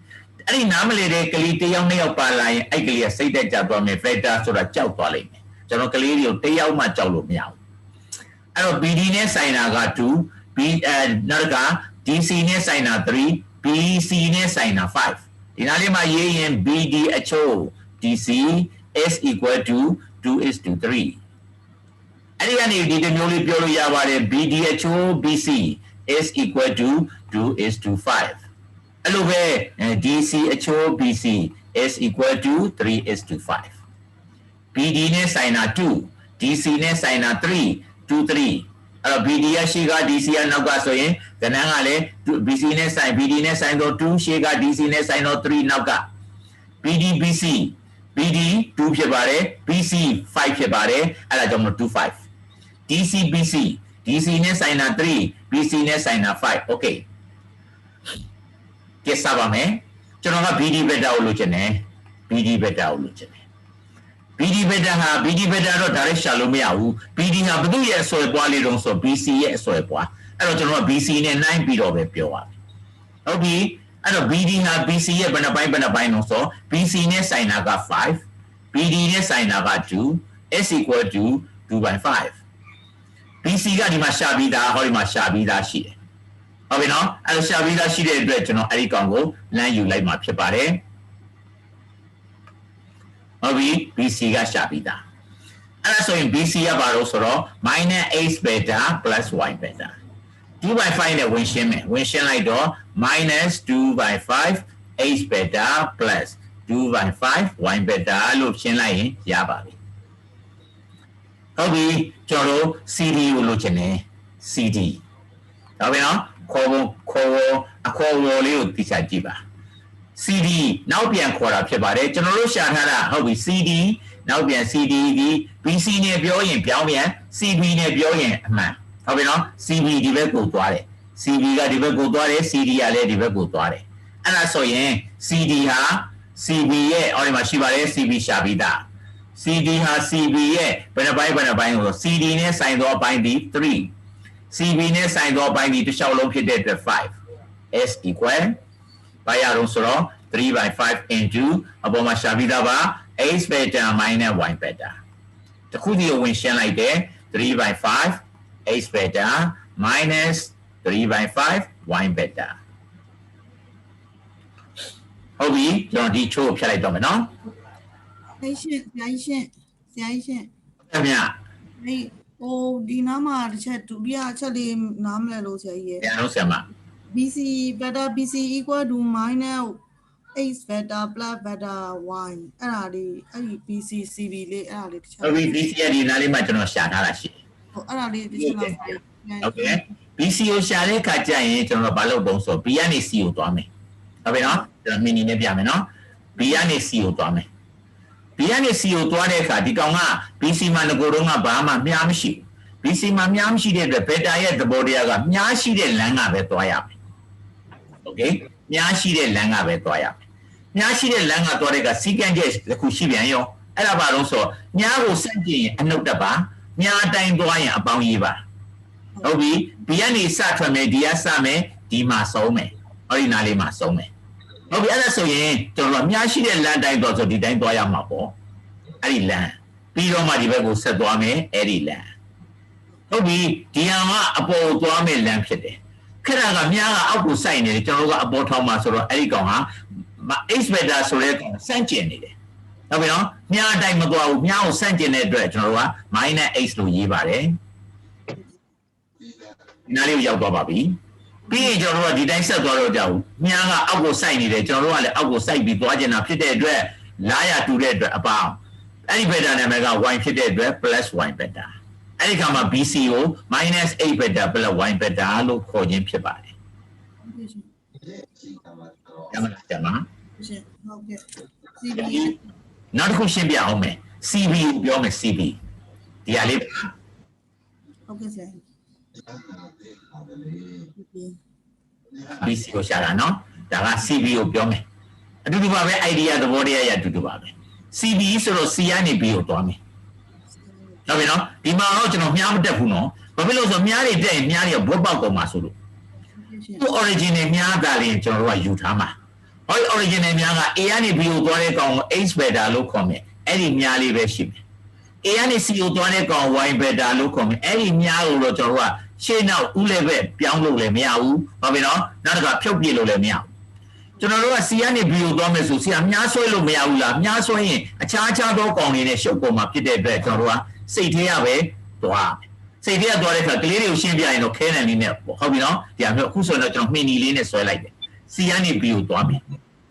[SPEAKER 1] အဲ့ဒီနားမလည်တဲ့ကလေးတယောက်နှစ်ယောက်ပါလာရင်အဲ့ကလေးကစိတ်သက်ကြသွားမယ် vector ဆိုတာကြောက်သွားလိမ့်မယ်ကျွန်တော်ကလေးတွေကိုတယောက်မှကြောက်လို့မရဘူးအဲ့တော့ BD နဲ့ဆိုင်တာက2 B နောက်က DC နဲ့ဆိုင်တာ3 BC နဲ့ဆိုင်တာ5ဒီနားလေးမှာရေးရင် BD အချိုး DC is equal to 2:3အဲ့ဒီကနေဒီမျိုးလေးပြောလို့ရပါတယ် BD အချိုး BC is equal to 2:5အဲ့လိုပဲ DC အချိုး BC is equal to 3:5 BD နဲ့ဆိုင်တာ2 DC နဲ့ဆိုင်တာ3 2 3အဲ့တော့ BD ရရှိက DC ရနောက်ကဆိုရင်ကဏ္ဍကလည်း BC နဲ့ဆိုင် BD နဲ့ဆိုင်တော့2ရှိက DC နဲ့ဆိုင်တော့3နောက်က BD BC BD 2ဖြစ်ပါတယ် BC 5ဖြစ်ပါတယ်အဲ့ဒါကြောင့်မို့25 DC BC DC နဲ့ဆိုင်တာ3 BC နဲ့ဆိုင်တာ5 okay ကဲစပါမယ်ကျွန်တော်က BD ဘက်တာကိုလိုချင်တယ် BD ဘက်တာကိုလိုချင်တယ် BD ဘက်တာတော့ဒါလည်းရှာလို့မရဘူး BD ဟာဘယ်သူရဲ့အစွဲပွားလေးတုံးဆို BC ရဲ့အစွဲပွားအဲ့တော့ကျွန်တော်က BC နဲ့နှိုင်းပြီးတော့ပဲပြောပါမယ်ဟုတ်ပြီအဲ့တော့ BD ဟာ BC ရဲ့ဘယ်နှပိုင်းတုံးဆို BC နဲ့ဆိုင်တာက5 BD နဲ့ဆိုင်တာက2 is equal to 2/5 BC ကဒီမှာရှာပြီးသားဟောဒီမှာရှာပြီးသားရှိတယ်ဟုတ်ပြီနော်အဲ့တော့ရှာပြီးသားရှိတဲ့အတွက်ကျွန်တော်အဲ့ဒီကောင်ကိုလမ်းယူလိုက်မှာဖြစ်ပါတယ်ဟုတ်ပြီ BC ကရှာပြီးသားအဲ့ဒါဆိုရင် BC ရပါတော့ဆိုတော့ -8 beta + y beta 2/5နဲ့ဝင်ရှင်းလိုက်တော့ -2/5 h beta + 2/5 y beta လို့ရှင်းလိုက်ရင်ရပါပြီဟုတ်ပြီကျွန်တော်တို့ CD ကိုလိုချင်တယ် CD ဟုတ်ပြီနော်ခေါ်အခေါ်ဝေါ်လေးကိုသိချကြည့်ပါ CD နောက်ပြန်ခေါ်တာဖြစ်ပါတယ်ကျွန်တော်တို့ရှာထားတာဟုတ်ပြီ CD နောက်ပြန် CD ဒီ BC နဲ့ပြောရင်ပြောင်းပြန် CB နဲ့ပြောရင်အမှန်ဟုတ်ပြီနော် CB ဒီဘက်ကိုသွားတယ် CB ကဒီဘက်ကိုသွားတယ် CD ကလည်းဒီဘက်ကိုသွားတယ်အဲ့ဒါဆိုရင် CD ဟာ CB ရဲ့အော်ဒီမှာရှိပါတယ် CB ရှာပြီးသား CD ဟာ CB ရဲ့ဘယ်နှပိုင်းဆိုတော့ CD နဲ့ဆိုင်သောအပိုင်းဒီ3 CB နဲ့ဆိုင်သောအပိုင်းဒီတစ်လျှောက်လုံးဖြစ်တဲ့အတွက်5 S equal ဘာရအောင်ဆိုတော့3/5 into အပေါ်မှာရှာပြီးသားပါ X beta minus Y beta တခုဒီကိုဝင်ရှင်းလိုက်တယ်3/5 X beta minus 3/5 Y beta ဟုတ်ပြီကျွန်တော်ဒီချိုးကိုဖြတ်လိုက်တော့မယ်နော်
[SPEAKER 2] အဲ့ရှင်းဆရာကြီးရှင်း
[SPEAKER 1] ခင်ဗျာ
[SPEAKER 2] ဟိုဒီနားမှာတစ်ချက်ဒုတိယအချက်လေးနားမလဲလို့ဆရာကြီးရဲ့
[SPEAKER 1] ပြန်လို့ဆရာမ
[SPEAKER 2] BC beta BC equal to minus X beta plus beta Y အဲ့ဒါလေးအဲ့ဒီ BC CB လေးအဲ့ဒါလေးတစ်ချက်
[SPEAKER 1] ဟုတ်ပြီ BC ရဲ့ဒီနားလေးမှာကျွန်တော်ရှာထားတာရှိ
[SPEAKER 2] ဟိုအဲ့ဒါလေးတစ်ချက်လောက်
[SPEAKER 1] ဟုတ်ကဲ့ BC ကိုရှာတဲ့အခါကျရင်ကျွန်တော်ဘာလုပ်တုံးဆို B ကနေ C ကိုသွားမယ်ဟုတ်ပြီနော်ကျွန်တော် mini နဲ့ပြမယ်နော် B ကနေ C ကိုသွားမယ် B ကနေ C ကိုသွားတဲ့အခါဒီကောင်က BC မှာငကိုတော့ကဘာမှမြားမရှိဘူး BC မှာမြားမရှိတဲ့အတွက် beta ရဲ့သဘောတရားကမြားရှိတဲ့လမ်းကပဲသွားရမယ်โอเคမြားရှိတဲ့လမ်းကပဲသွားရမယ်မြားရှိတဲ့လမ်းကသွားတဲ့က secant ချက်တစ်ခုရှိပြန်ရောအဲ့ဒါဘာလို့ဆိုမြားကိုစန့်ကျင်ရင်အနှုတ်တက်ပါမြားတိုင်းသွားရင်အပေါင်းရေးပါဟုတ်ပြီ B ကနေစထွက်မယ်ဒီကစမယ်ဒီမှာဆုံးမယ်ဟောဒီနားလေးမှာဆုံးမယ်ဟုတ်ပြီအဲ့ဒါဆိုရင်ကျွန်တော်တို့မြားရှိတဲ့လမ်းတိုင်းသွားဆိုဒီတိုင်းသွားရမှာပေါ့အဲ့ဒီလမ်းပြီးတော့မှဒီဘက်ကိုဆက်သွားမယ်အဲ့ဒီလမ်းဟုတ်ပြီဒီဟာကအပေါ်သွားမယ်လမ်းဖြစ်တယ်ခက်တာကမြားကအောက်ကိုစိုက်နေတယ်ကျွန်တော်တို့ကအပေါ်ထောင်းမှာဆိုတော့အဲ့ဒီကောင်ဟာ X beta ဆိုတဲ့ကောင်စန့်ကျင်နေတယ်ဟုတ်ပြီနော်မြားအတိုင်းမသွားဘူးမြားကိုစန့်ကျင်တဲ့အတွက်ကျွန်တော်တို့က -x လို့ရေးပါတယ်နားလေးရောက်သွားပါပြီပြီးရင်ကျွန်တော်တို့ကဒီတိုင်းဆက်သွားတော့ကြဘူးမြားကအောက်ကိုစိုက်နေတယ်ကျွန်တော်တို့ကလည်းအောက်ကိုစိုက်ပြီးသွားကျင်တာဖြစ်တဲ့အတွက်လာရတူတဲ့အတွက်အပေါင်းအဲ့ဒီ beta နာမည်က y ဖြစ်တဲ့အတွက် +y beta အဲ့ဒီခါမှာ BC ကို -8 beta + y beta လို့ခေါ်ခြင်းဖြစ်ပါတယ်ကျမလားကျမ
[SPEAKER 2] ဟုတ်ကဲ့ CB
[SPEAKER 1] နောက်တစ်ခုရှင်းပြအောင်မယ် CB ကိုပြောမယ် CB ဒီဟာလေး
[SPEAKER 2] ဟုတ်ကဲ့ဆရာ
[SPEAKER 1] BC ကိုရှာတာနော်ဒါက CB ကိုပြောမယ်အတူတူပါပဲ idea သဘောတရားရအတူတူပါပဲ CB ဆိုတော့ C ကနေ B ကိုသွားမယ်ဟုတ်ပြီနော်ဒီမှာတော့ကျွန်တော်မြားမတက်ဘူးနော်ဘာဖြစ်လို့ဆိုမြားတွေတက်ရင်မြားတွေကဘွက်ပေါက်ကုန်မှာဆိုလို့သူ original မြားတာလည်းကျွန်တော်တို့ကယူထားမှာဟောဒီ original မြားက A ကနေ B ကိုသွားတဲ့ကောင်ကို X beta လို့ခေါ်မယ်အဲ့ဒီမြားလေးပဲရှိမယ် A ကနေ C ကိုသွားတဲ့ကောင် Y beta လို့ခေါ်မယ်အဲ့ဒီမြားကိုတော့ကျွန်တော်တို့ကရှေ့နောက်ဦးလည်းပဲပြောင်းလို့လည်းမရဘူးဟုတ်ပြီနော်နောက်တစ်ခါဖြုတ်ပြလို့လည်းမရဘူးကျွန်တော်တို့က C ကနေ B ကိုသွားမယ်ဆို C ကမြားဆွဲလို့မရဘူးလားမြားဆွဲရင်အခြားသောကောင်တွေနဲ့ရှုပ်ပေါ်မှာဖြစ်တဲ့အတွက်ကျွန်တော်တို့ကစိတ်ထဲရပဲသွားစိတ်ထဲရသွားတဲ့အခါကလေးတွေကိုရှင်းပြရင်တော့ခဲနံလေးနဲ့ပေါ့ဟုတ်ပြီနော်ဒီအမျိုးအခုဆိုတော့ကျွန်တော်မှီနီလေးနဲ့ဆွဲလိုက်တယ် C ကနေ B ကိုသွားမယ်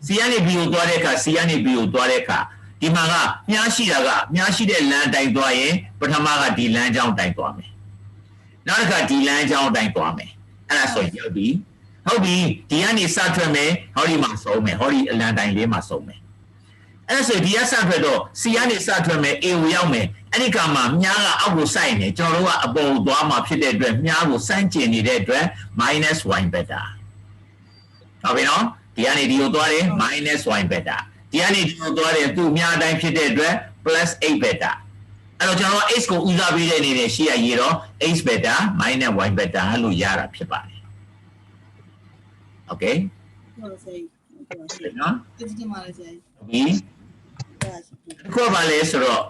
[SPEAKER 1] C ကနေ B ကိုသွားတဲ့အခါ C ကနေ B ကိုသွားတဲ့အခါဒီမှာကမြားရှိတာကမြားရှိတဲ့လမ်းတိုင်းသွားရင်ပထမကဒီလမ်းကြောင်းတိုင်းသွားမယ်နောက်တစ်ခါဒီလမ်းကြောင်းတိုင်းသွားမယ်အဲ့ဒါဆိုရင်ရောက်ပြီဟုတ်ပြီဒီကနေစထွက်မယ်ဟောဒီမှာဆုံးမယ်ဟောဒီအလံတိုင်းလေးမှာဆုံးမယ်အဲ့ဒါဆိုဒီကစထွက်တော့ C ကနေစထွက်မယ် A ကိုရောက်မယ်အဲ့ဒီကမှာမြားကအောက်ကိုစိုက်နေကျွန်တော်တို့ကအပေါ်ကိုသွားမှာဖြစ်တဲ့အတွက်မြားကိုစမ်းကျင်နေတဲ့အတွက် -y beta ဟုတ်ပြီနော်ဒီကနေဒီကိုသွားတယ် -y beta ဒီကနေဒီကိုသွားတယ်သူ့မြားအတိုင်းဖြစ်တဲ့အတွက် +8 beta အဲ့တော့ကျွန်တော် x ကိုဦးစားပေးတဲ့အနေနဲ့ရှေ့ရရေးတော့ x beta - y beta လို့ရတာဖြစ်ပါတယ်โอเค
[SPEAKER 2] ဟုတ်ဆရာ
[SPEAKER 1] နော်
[SPEAKER 2] ဒီမှာလည်းဆရာ
[SPEAKER 1] ဒီတစ်ခုပါလဲဆိုတော့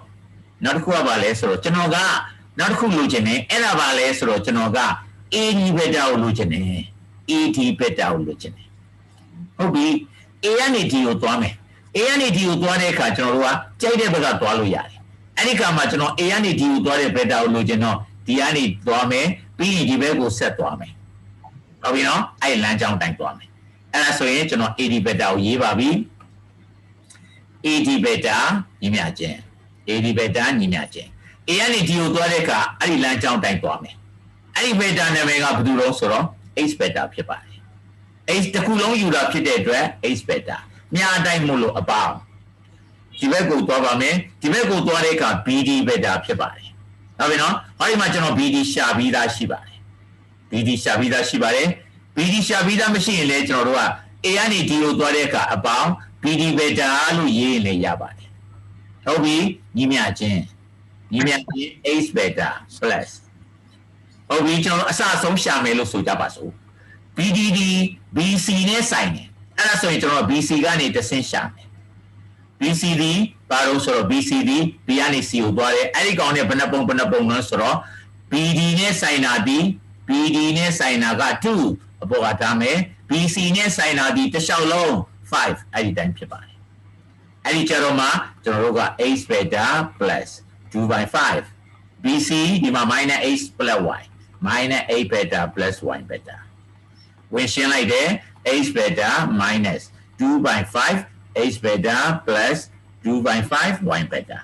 [SPEAKER 1] နောက်တစ်ခုကပါလဲဆိုတော့ကျွန်တော်ကနောက်တစ်ခုလိုချင်တယ်အဲ့ဒါပါလဲဆိုတော့ကျွန်တော်က AD beta ကိုလိုချင်တယ် AD beta ကိုလိုချင်တယ်ဟုတ်ပြီ A ကနေ D ကိုသွားမယ် A ကနေ D ကိုသွားတဲ့အခါကျွန်တော်တို့ကကြိုက်တဲ့ဘက်ကသွားလို့ရတယ်အဲ့ဒီခါမှာကျွန်တော် A ကနေ D ကိုသွားတဲ့ beta ကိုလိုချင်တော့ D ကနေသွားမယ်ပြီးရင်ဒီဘက်ကိုဆက်သွားမယ်ဟုတ်ပြီနော်အဲ့လမ်းကြောင်းတိုင်းသွားမယ်အဲ့ဒါဆိုရင်ကျွန်တော် AD beta ကိုရေးပါပြီ AD beta ညီမျှခြင်း AD beta ညီမျှခြင်း A ကနေ D ကိုသွားတဲ့အခါအဲ့ဒီလမ်းကြောင်းတိုင်းသွားမယ်အဲ့ဒီ beta နာမည်ကဘယ်သူလို့ဆိုတော့ H beta ဖြစ်ပါတယ် H တစ်ခုလုံးယူတာဖြစ်တဲ့အတွက် H beta မြားအတိုင်းမို့လို့အပေါင်းဒီဘက်ကိုသွားပါမယ်ဒီဘက်ကိုသွားတဲ့အခါ BD beta ဖြစ်ပါတယ်ဟုတ်ပြီနော်ဟောဒီမှာကျွန်တော် BD ရှာပြီးသားရှိပါတယ် BD ရှာပြီးသားရှိပါတယ် BD ရှာပြီးသားမရှိရင်လည်းကျွန်တော်တို့က A ကနေ D ကိုသွားတဲ့အခါအပေါင်း BD beta လို့ရေးရင်လည်းရပါတယ် ဟုတ်ပြီညီမြချင်းh beta plus ဟုတ်ပြီကျွန်တော်အစအဆုံးရှာမယ်လို့ဆိုကြပါစို့ BDD BC နဲ့ဆိုင်တယ်အဲ့ဒါဆိုရင်ကျွန်တော် BC ကနေတဆင့်ရှာမယ် BCD ဘာလို့ဆိုတော့ BCD B ကနေ C ကိုသွားတယ်အဲ့ဒီကောင်နဲ့ဘယ်နှပုံလဲဆိုတော့ BD နဲ့ဆိုင်တာဒီ BD နဲ့ဆိုင်တာက2အပေါ်ကထားမယ် BC နဲ့ဆိုင်တာဒီတစ်လျှောက်လုံး5အဲ့ဒီတိုင်းဖြစ်ပါတယ်အဲ့ဒီကြတော့မှကျွန်တော်တို့က h beta plus 2 by 5 BC ဒီမှာ minus h plus y minus h beta plus y beta ဝင်ရှင်းလိုက်တယ် h beta minus 2 by 5 h beta plus 2 by 5 y beta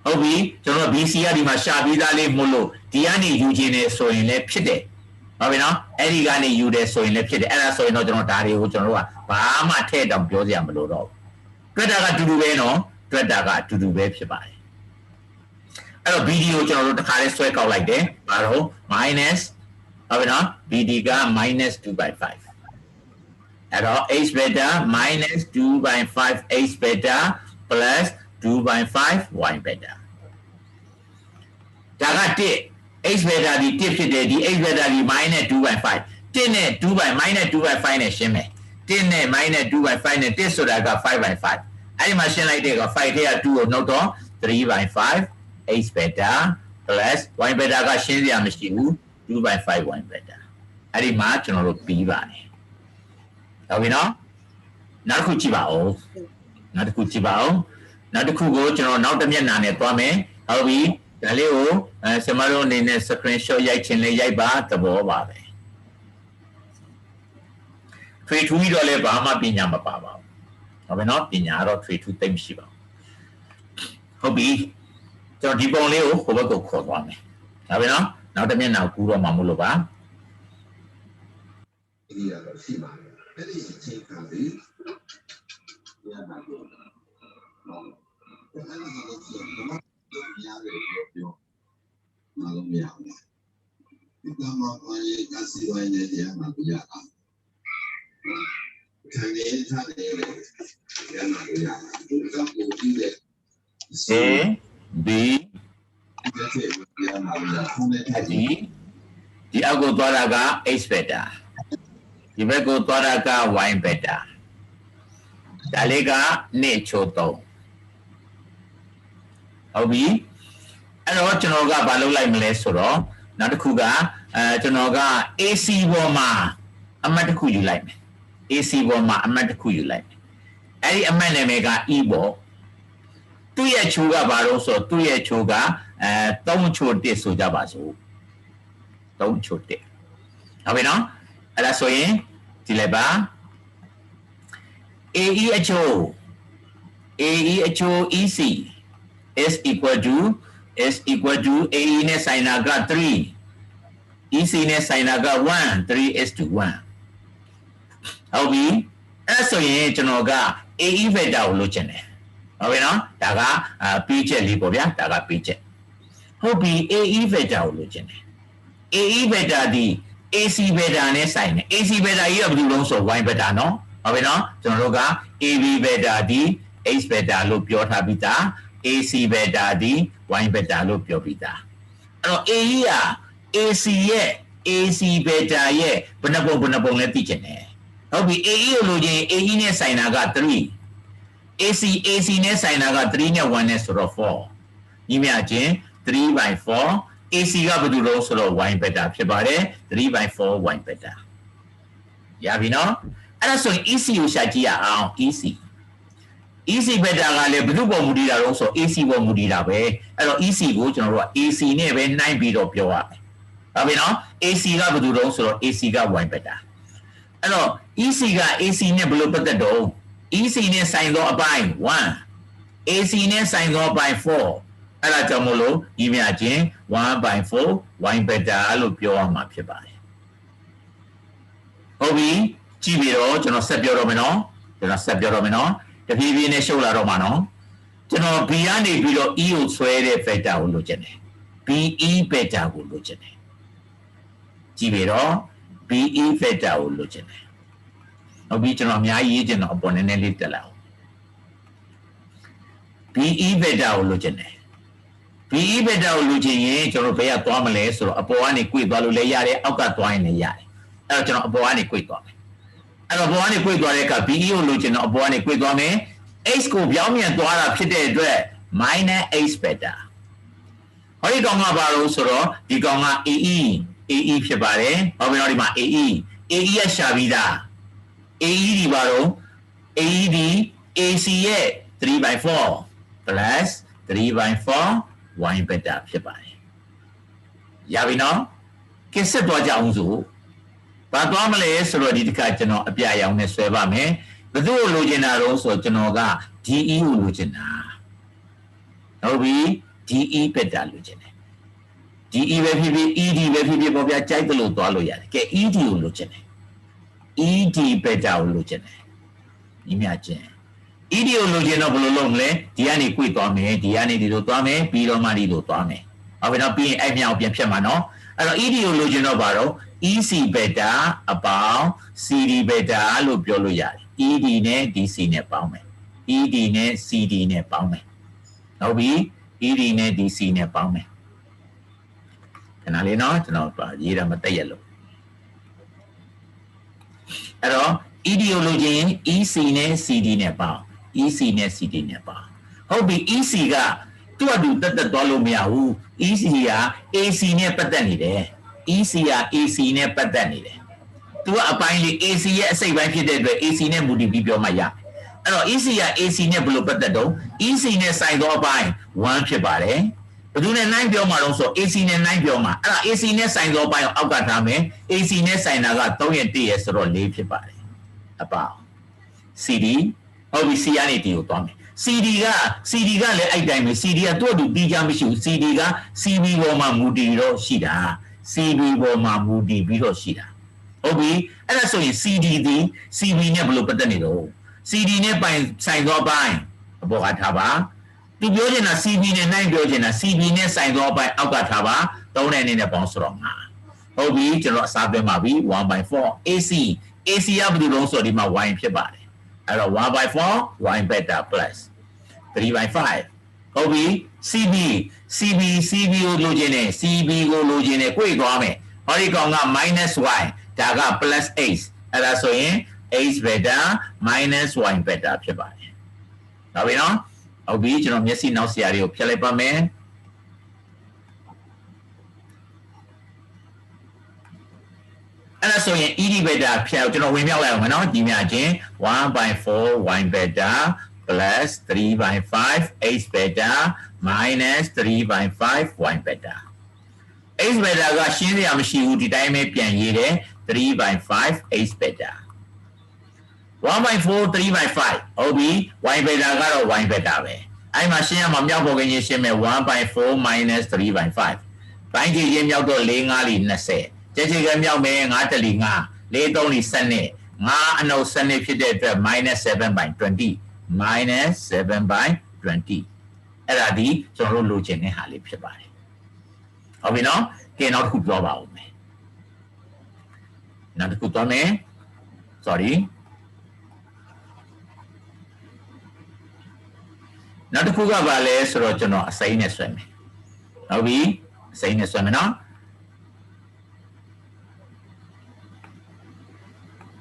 [SPEAKER 1] ဟုတ်ပြီကျွန်တော် BC ကဒီမှာရှာပြီးသားလေးမို့လို့ဒီကနေယူခြင်းနေဆိုရင်လည်းဖြစ်တယ်ဟုတ်ပြီနော်အဲ့ဒီကနေယူတယ်ဆိုရင်လည်းဖြစ်တယ်အဲ့ဒါဆိုရင်တော့ကျွန်တော်ဒါတွေကိုကျွန်တော်တို့ကဘာမှထည့်တောင်ပြောစရာမလိုတော့ဘူးတွက်တာကအတူတူပဲနော်တွက်တာကအတူတူပဲဖြစ်ပါတယ်အဲ့တော့ BD ကိုကျွန်တော်တို့တစ်ခါလေးဆွဲကောက်လိုက်တယ်ဘာလို့ minus ဟုတ်ပြီနော် BD က minus 2 by 5အဲ့တော့ h beta minus 2 by 5 h beta plus 2 by 5 y beta ဒါက1 h beta ဒီ1ဖြစ်တယ်ဒီ h beta ဒီ minus 2 by 5 1နဲ့2 by minus 2 by 5နဲ့ရှင်းမယ်1နဲ့ minus 2 by 5နဲ့1ဆိုတာက5 by 5အဲ့ဒီမှာရှင်းလိုက်တဲ့က5ထဲက2ကိုနှုတ်တော့3 by 5 h beta plus y beta ကရှင်းစရာမရှိဘူး2 by 5 y beta အဲ့ဒီမှာကျွန်တော်တို့ပြီးပါတယ်ဟုတ်ပြီနော်နောက်တစ်ခုကြည့်ပါဦးနောက်တစ်ခုကိုကျွန်တော်နောက်တစ်မျက်နှာနဲ့သွားမယ်ဟုတ်ပြီဒါလေးကိုဆရာမတို့အနေနဲ့ screenshot ရိုက်ချင်လဲရိုက်ပါသဘောပါပဲထွေထူးပြီးတော့လည်းဘာမှပညာမပါပါဘူးဟုတ်ပြီနော်ပညာတော့ထွေထူးသိမ့်မရှိပါဘူးဟုတ်ပြီကျွန်တော်ဒီပုံလေးကိုဟိုဘက်ကိုခေါ်သွားမယ်ဟုတ်ပြီနော်နောက်တစ်မျက်နှာကူးတော့မှမလို့ပါ
[SPEAKER 4] ဒီရတော့ရှိပါအဲ့ဒီအချိန်ခါလေးရတာလို့နော်အဲ့ဒါလည်းဆိုတော့တော့များတယ်ပြောမလို့မရဘူးဒီကမှာဘာရဲ့ကစီဝိုင်းနဲ့တရားမှာပြရတာခံနေတာတယ်ရမှာပြရတာဒီကကိုကြည့်တယ်
[SPEAKER 1] A B ဒီအကိုသွားတာက h beta ဒီဘက်ကိုသွားတာက y beta ဒါလေးက2ချိုး3ဟုတ်ပြီအဲ့တော့ကျွန်တော်ကဘာလုပ်လိုက်မလဲဆိုတော့နောက်တစ်ခုကကျွန်တော်က AC ပေါ်မှာအမှတ်တစ်ခုယူလိုက်မယ် AC ပေါ်မှာအမှတ်တစ်ခုယူလိုက်မယ်အဲ့ဒီအမှတ်နာမည်က E ပေါ့သူ့ရဲ့ချိုးကဘာလို့ဆိုတော့သူ့ရဲ့ချိုးက3ချိုး1ဆိုကြပါစို့3ချိုး1ဟုတ်ပြီနော်အဲ့ဒါဆိုရင်ဒီလိုက်ပါ AE အချိုး EC is equal to AE နဲ့ဆိုင်တာက3 EC နဲ့ဆိုင်တာက1 3 is to 1ဟုတ်ပြီအဲ့ဆိုရင်ကျွန်တော်က AE vector ကိုလုပ်ချင်တယ်ဟုတ်ပြီနော်ဒါကပေးချက်လေးပေါ့ဗျာဒါကပေးချက်ဟုတ်ပြီ AE vector ကိုလုပ်ချင်တယ် AE vector ဒီ AC vector နဲ့ဆိုင်တယ် AC vector ကြီးကဘယ်လိုလုံးဆို y vector နော်ဟုတ်ပြီနော်ကျွန်တော်တို့က AB vector ဒီ h vector လို့ပြောထားပြီးသား AC vector ဒီ y vector လို့ပြောပြီးသားအဲ့တော့ AE က AC ရဲ့ AC vector ရဲ့ဘယ်နှပုံလဲသိချင်တယ်ဟုတ်ပြီ AE ကိုလို့ချင်း AE နဲ့ဆိုင်တာက3 AC နဲ့ဆိုင်တာက3နဲ့1နဲ့ဆိုတော့4ညီမချင်း3 by 4 AC ကဘယ်လိုလဲဆိုတော့ y beta ဖြစ်ပါတယ်3 by 4 y beta ရပြီနော်အဲ့ဒါဆိုရင် EC ကိုရှာကြည့်ရအောင် EC beta ကလည်းဘယ်သူ့ပုံမူတည်တာလဲဆိုတော့ AC ပုံမူတည်တာပဲအဲ့တော့ EC ကိုကျွန်တော်တို့က AC နဲ့ပဲနှိုင်းပြီးတော့ပြောရမယ်ဟုတ်ပြီနော် AC ကဘယ်သူလဲဆိုတော့ AC က y beta အဲ့တော့ EC က AC နဲ့ဘယ်လိုပတ်သက်တော့ EC နဲ့ဆိုင်သောအပိုင်း1 AC နဲ့ဆိုင်သောအပိုင်း4အဲ့ဒါကြောင့်မို့လို့ညီမချင်း1 by 4 y beta လို့ပြောရမှာဖြစ်ပါတယ်ဟုတ်ပြီကြည့်ပြီးတော့ကျွန်တော်ဆက်ပြောတော့မယ်နော်တဖြည်းဖြည်းနဲ့ရှုပ်လာတော့မှာနော်ကျွန်တော် B ကနေပြီးတော့ E ကိုဆွဲတဲ့ vector ကိုလိုချင်တယ် BE vector ကိုလိုချင်တယ်ကြည့်ပြီးတော့ BE vector ကိုလိုချင်တယ်ဟုတ်ပြီကျွန်တော်အများကြီးရေးချင်တော့အပေါ်နည်းနည်းလေးတက်လာအောင် BE beta ကိုလိုချင်တယ် BE beta ကိုလိုချင်ရင်ကျွန်တော်ဘယ်ကသွားမလဲဆိုတော့အပေါ်ကနေ꿰သွားလို့လည်းရတယ်အောက်ကသွားရင်လည်းရတယ်အဲ့တော့ကျွန်တော်အပေါ်ကနေ꿰သွားမယ်အဲ့တော့အပေါ်ကနေ꿰သွားတဲ့အခါ BE ကိုလိုချင်တော့အပေါ်ကနေ꿰သွားမယ် X ကိုပြောင်းပြန်သွားတာဖြစ်တဲ့အတွက် minus X beta ဟောဒီကောင်ကဘာလို့ဆိုတော့ဒီကောင်က AE ဖြစ်ပါတယ်ဟောပြီးတော့ဒီမှာ AE ရရှာပြီးသား AE ဒီဘာလို့ AE ဒီ AC ရဲ့ 3/4 plus 3/4 y beta ဖြစ်ပါတယ်ရပြီနော်ကစ်ဆက်သွားကြအောင်ဆိုဘာသွားမလဲဆိုတော့ဒီတစ်ခါကျွန်တော်အပြရောင်နဲ့ဆွဲပါမယ်ဘယ်သူ့ကိုလိုချင်တာတော့ဆိုတော့ကျွန်တော်က DE ကိုလိုချင်တာဟုတ်ပြီ DE beta လိုချင်တယ် DE ပဲဖြစ်ဖြစ် ED ပဲဖြစ်ဖြစ်ပေါ့ဗျာကြိုက်တယ်လို့သွားလို့ရတယ်ကဲ ED ကိုလိုချင်တယ် ED beta ကိုလိုချင်တယ်ညီမချင်း ED ကိုလိုချင်တော့ဘယ်လိုလုပ်မလဲဒီကနေ꿰သွားမယ်ဒီကနေဒီလိုသွားမယ်ပြီးတော့မှဒီလိုသွားမယ်ဟုတ်ပြီနော်ပြီးရင်အဲ့မြောက်ပြန်ဖြတ်မှာနော်အဲ့တော့ ED ကိုလိုချင်တော့ဘာတော့ EC beta အပေါင်း CD beta လို့ပြောလို့ရတယ် ED နဲ့ DC နဲ့ပေါင်းမယ် ED နဲ့ CD နဲ့ပေါင်းမယ်ဟုတ်ပြီ ED နဲ့ DC နဲ့ပေါင်းမယ်ခဏလေးနော်ကျွန်တော်ရေးတာမတက်ရလို့အဲ့တော့ ED ကိုလိုချင်ရင် EC နဲ့ CD နဲ့ပေါင်း EC နဲ့ CD နဲ့ပေါင်းဟုတ်ပြီ EC ကသူ့အတူတက်သွားလို့မရဘူး EC က AC နဲ့ပတ်သက်နေတယ် EC က AC နဲ့ပတ်သက်နေတယ်သူကအပိုင်းလေး AC ရဲ့အစိတ်ပိုင်းဖြစ်တဲ့အတွက် AC နဲ့မူတည်ပြီးပြောမှရအဲ့တော့ EC က AC နဲ့ဘယ်လိုပတ်သက်တော့ EC နဲ့ဆိုင်သောအပိုင်း1ဖြစ်ပါတယ်ဘယ်သူနဲ့9ပြောမှာတော့ဆို AC နဲ့9ပြောမှာအဲ့ဒါ AC နဲ့ဆိုင်သောအပိုင်းကိုအောက်ကထားမယ် AC နဲ့ဆိုင်တာက3ရဲ့1ရဲ့ဆိုတော့4ဖြစ်ပါတယ်အပေါင်း CD ဟုတ်ပြီ C ကနေ D ကိုသွားမယ် CD ကလည်းအဲ့တိုင်းပဲ CD ကသူ့အတူပြီးကြမရှိဘူး CD က CB ပေါ်မှာမူတည်တော့ရှိတာ CB ပေါ်မှာမူတည်ပြီးတော့ရှိတာဟုတ်ပြီအဲ့ဒါဆိုရင် CD ဒီ CB နဲ့ဘယ်လိုပတ်သက်နေတော့ CD နဲ့ပိုင်ဆိုင်သောပိုင်းအပေါ်ကထားပါသူပြောချင်တာ CB နဲ့9ပြောချင်တာ CB နဲ့ဆိုင်သောပိုင်းအောက်ကထားပါ3နဲ့နဲ့ပေါင်းဆိုတော့5ဟုတ်ပြီကျွန်တော်အစားသွင်းပါပြီ 1/4 AC ကဘယ်လိုလုံးဆိုဒီမှာ y ဖြစ်ပါတယ်အဲ့တော့ 1/4 y beta plus 3/5ဟုတ်ပြီ CB ကိုလိုချင်တယ် CB ကိုလိုချင်တယ်꿰သွားမယ်ဟောဒီကောင်က -y ဒါက plus h အဲ့ဒါဆိုရင် h beta minus y beta ဖြစ်ပါတယ်ဟုတ်ပြီနော်ဟုတ်ပြီကျွန်တော်မျက်စိနောက်ဆရာတွေကိုဖြတ်လိုက်ပါမယ်အဲ့ဒါဆိုရင် ED beta ဖြတ်ကျွန်တော်ဝင်မြောက်လိုက်အောင်မယ်နော်ဒီမြချင်း 1/4 y beta plus 3/5 h beta minus 3/5 y beta h beta ကရှင်းစရာမရှိဘူးဒီတိုင်းပဲပြန်ရေးတယ် 3/5 h beta 1/4 3/5ဟုတ်ပြီ y beta ကတော့ y beta ပဲအဲ့မှာရှင်းရမှာမြောက်ပေါ်ကင်းရှင်းမယ် 1/4 minus 3/5 ပိုင်းကြီးချင်းမြောက်တော့4 5လီ20ကျဲချေကမြောက်မယ်9တလီ9 4 3လီ7နဲ့9အနှုတ်7ဖြစ်တဲ့အတွက် -7/20 -7/20အဲ့ဒါဒီကျွန်တော်တို့လိုချင်တဲ့ဟာလေးဖြစ်ပါတယ်ဟုတ်ပြီနော်ကဲနောက်တစ်ခုပြောပါဦးမယ်နောက်တစ်ခုသွားမယ် sorry နောက်တစ်ခုကဘာလဲဆိုတော့ကျွန်တော်အစိမ်းနဲ့ဆွဲမယ်ဟုတ်ပြီအစိမ်းနဲ့ဆွဲမယ်နော်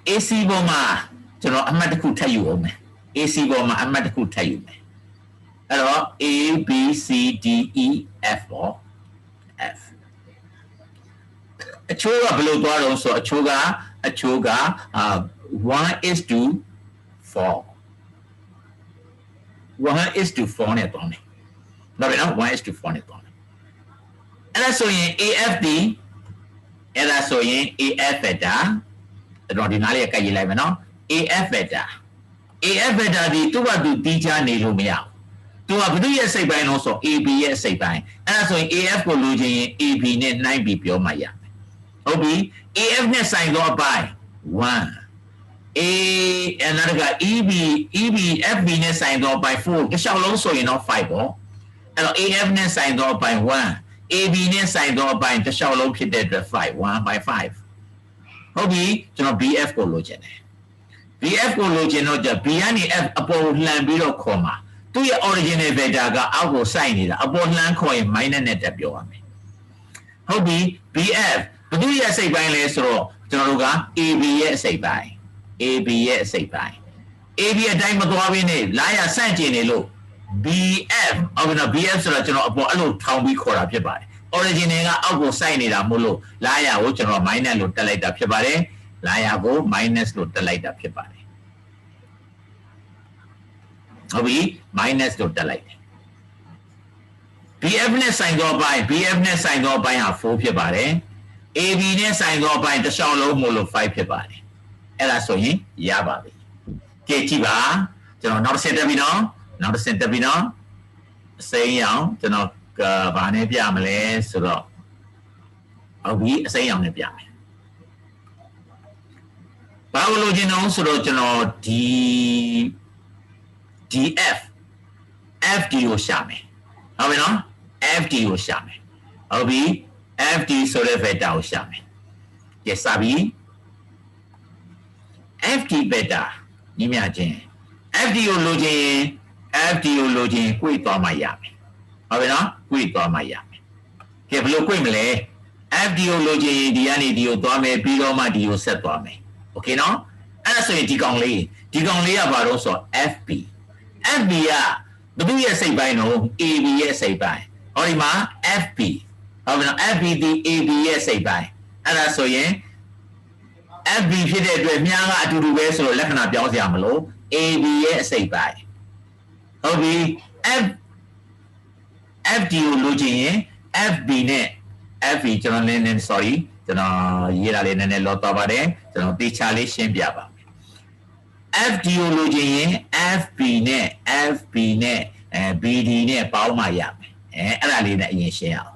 [SPEAKER 1] AC ပေါ်မှာကျွန်တော်အမှတ်တစ်ခုထပ်ယူအောင်မယ် AC ပေါ်မှာအမှတ်တစ်ခုထပ်ယူမယ်အဲ့တော့ A B C D E F ပေါ့ F အချိုးကဘယ်လိုသွားတော့ဆိုအချိုးက 1:4 1:4နဲ့သွားမယ်ဒါပဲနော် 1:4နဲ့သွားမယ်အဲ့ဒါဆိုရင် AF ဒီအဲ့ဒါဆိုရင် AF beta တော့ဒီနားလေးကကြည့်လိုက်မယ်နော် AF beta ဒီသူ့ဘာသူတီးချနေလို့မရဘူးသူကဘယ်သူရဲ့စိတ်ပိုင်းလို့ဆို AB ရဲ့စိတ်ပိုင်းအဲ့ဒါဆိုရင် AF ကိုလိုချင်ရင် AB နဲ့နှိုင်းပြီးပြောမှရမယ်ဟုတ်ပြီ AF နဲ့ဆိုင်သောအပိုင်း1 A အနာက EB FB နဲ့ဆိုင်သောအပိုင်း4တစ်လျှောက်လုံးဆိုရင်တော့5ပေါ့အဲ့တော့ AF နဲ့ဆိုင်သောအပိုင်း1 AB နဲ့ဆိုင်သောအပိုင်းတစ်လျှောက်လုံးဖြစ်တဲ့အတွက်5 1/5ဟုတ်ပြီကျွန်တော် BF ကိုလိုချင်တယ် BF ကိုလိုချင်တော့じゃ B ကနေ F အပေါ်လှန်ပြီးတော့ခေါ်မှာ သူ့ရဲ့ original vector ကအောက်ကိုစိုက်နေတာအပေါ်လှမ်းခေါ်ရင် minus နဲ့တက်ပြောရမယ်ဟုတ်ပြီ BF ဘယ်သူရဲ့အစိတ်ပိုင်းလဲဆိုတော့ကျွန်တော်တို့က AB ရဲ့အစိတ်ပိုင်း AB ရဲ့အစိတ်ပိုင်း AB အတိုင်းမသွားဘဲနဲ့လာရဆန့်ကျင်နေလို့ BF ဟုတ်ပြီနော် BF ဆိုတော့ကျွန်တော်အပေါ်အဲ့လိုထောင်ပြီးခေါ်တာဖြစ်ပါတယ် original ကအောက်ကိုစိုက်နေတာမို့လို့လာရကိုကျွန်တော် minus လို့တက်လိုက်တာဖြစ်ပါတယ်လာရကို minus လို့တက်လိုက်တာဖြစ်ပါတယ်ဟုတ်ပြီ minus လို့တက်လိုက်တယ် BF နဲ့ဆိုင်သောအပိုင်း BF နဲ့ဆိုင်သောအပိုင်းဟာ4ဖြစ်ပါတယ် AB နဲ့ဆိုင်သောအပိုင်းတစ်လျှောက်လုံးမို့လို့5ဖြစ်ပါတယ်အဲ့ဒါဆိုရင်ရပါပြီကြည့်ကြည့်ပါကျွန်တော်နောက်တစ်ဆင့်တက်ပြီနော်နောက်တစ်ဆင့်တက်ပြီနော်အစိမ်းရောင်ကျွန်တော်ဘာနဲ့ပြမလဲဆိုတော့ဟုတ်ပြီအစိမ်းရောင်နဲ့ပြမယ်ဘာလို့လိုချင်အောင်ဆိုတော့ကျွန်တော်ဒီ DF FD ကိုရှာမယ်ဟုတ်ပြီနော် FD ကိုရှာမယ်ဟုတ်ပြီ FD ဆိုတဲ့ vector ကိုရှာမယ်ကြည့်စာပြီ FD vector ညီမချင်း FD ကိုလိုချင်ရင် FD ကိုလိုချင်ကိုယ်သွားမှရမယ်ဟုတ်ပြီနော်ကိုယ်သွားမှရမယ်ကြည့်ဘယ်လိုကိုယ်မလဲ FD ကိုလိုချင်ရင်ဒီကနေဒီကိုသွားမယ်ပြီးတော့မှဒီကိုဆက်သွားမယ်โอเคနော်အဲ့ဒါဆိုရင်ဒီကောင်လေးကဘာလို့ဆိုတော့ FB FB ကဘယ်သူရဲ့စိတ်ပိုင်းတော့ AB ရဲ့စိတ်ပိုင်းဟောဒီမှာ FB ဟုတ်ပြီနော် FB ဒီ AB ရဲ့စိတ်ပိုင်းအဲ့ဒါဆိုရင် FB ဖြစ်တဲ့အတွက်မြားကအတူတူပဲဆိုတော့လက္ခဏာပြောင်းစရာမလို AB ရဲ့စိတ်ပိုင်းဟုတ်ပြီ FD ကိုလိုချင်ရင် FB နဲ့ FB ကျွန်တော်နည်းနည်း sorry ကျွန်တော်ရေးတာလေးနည်းနည်းလောသွားပါတယ်ကျွန်တော်တေချာလေးရှင်းပြပါမယ် FD ကိုလိုချင်ရင် FB နဲ့ BD နဲ့ပေါင်းမှရမယ်အဲ့ဒါလေးနဲ့အရင်ရှင်းအောင်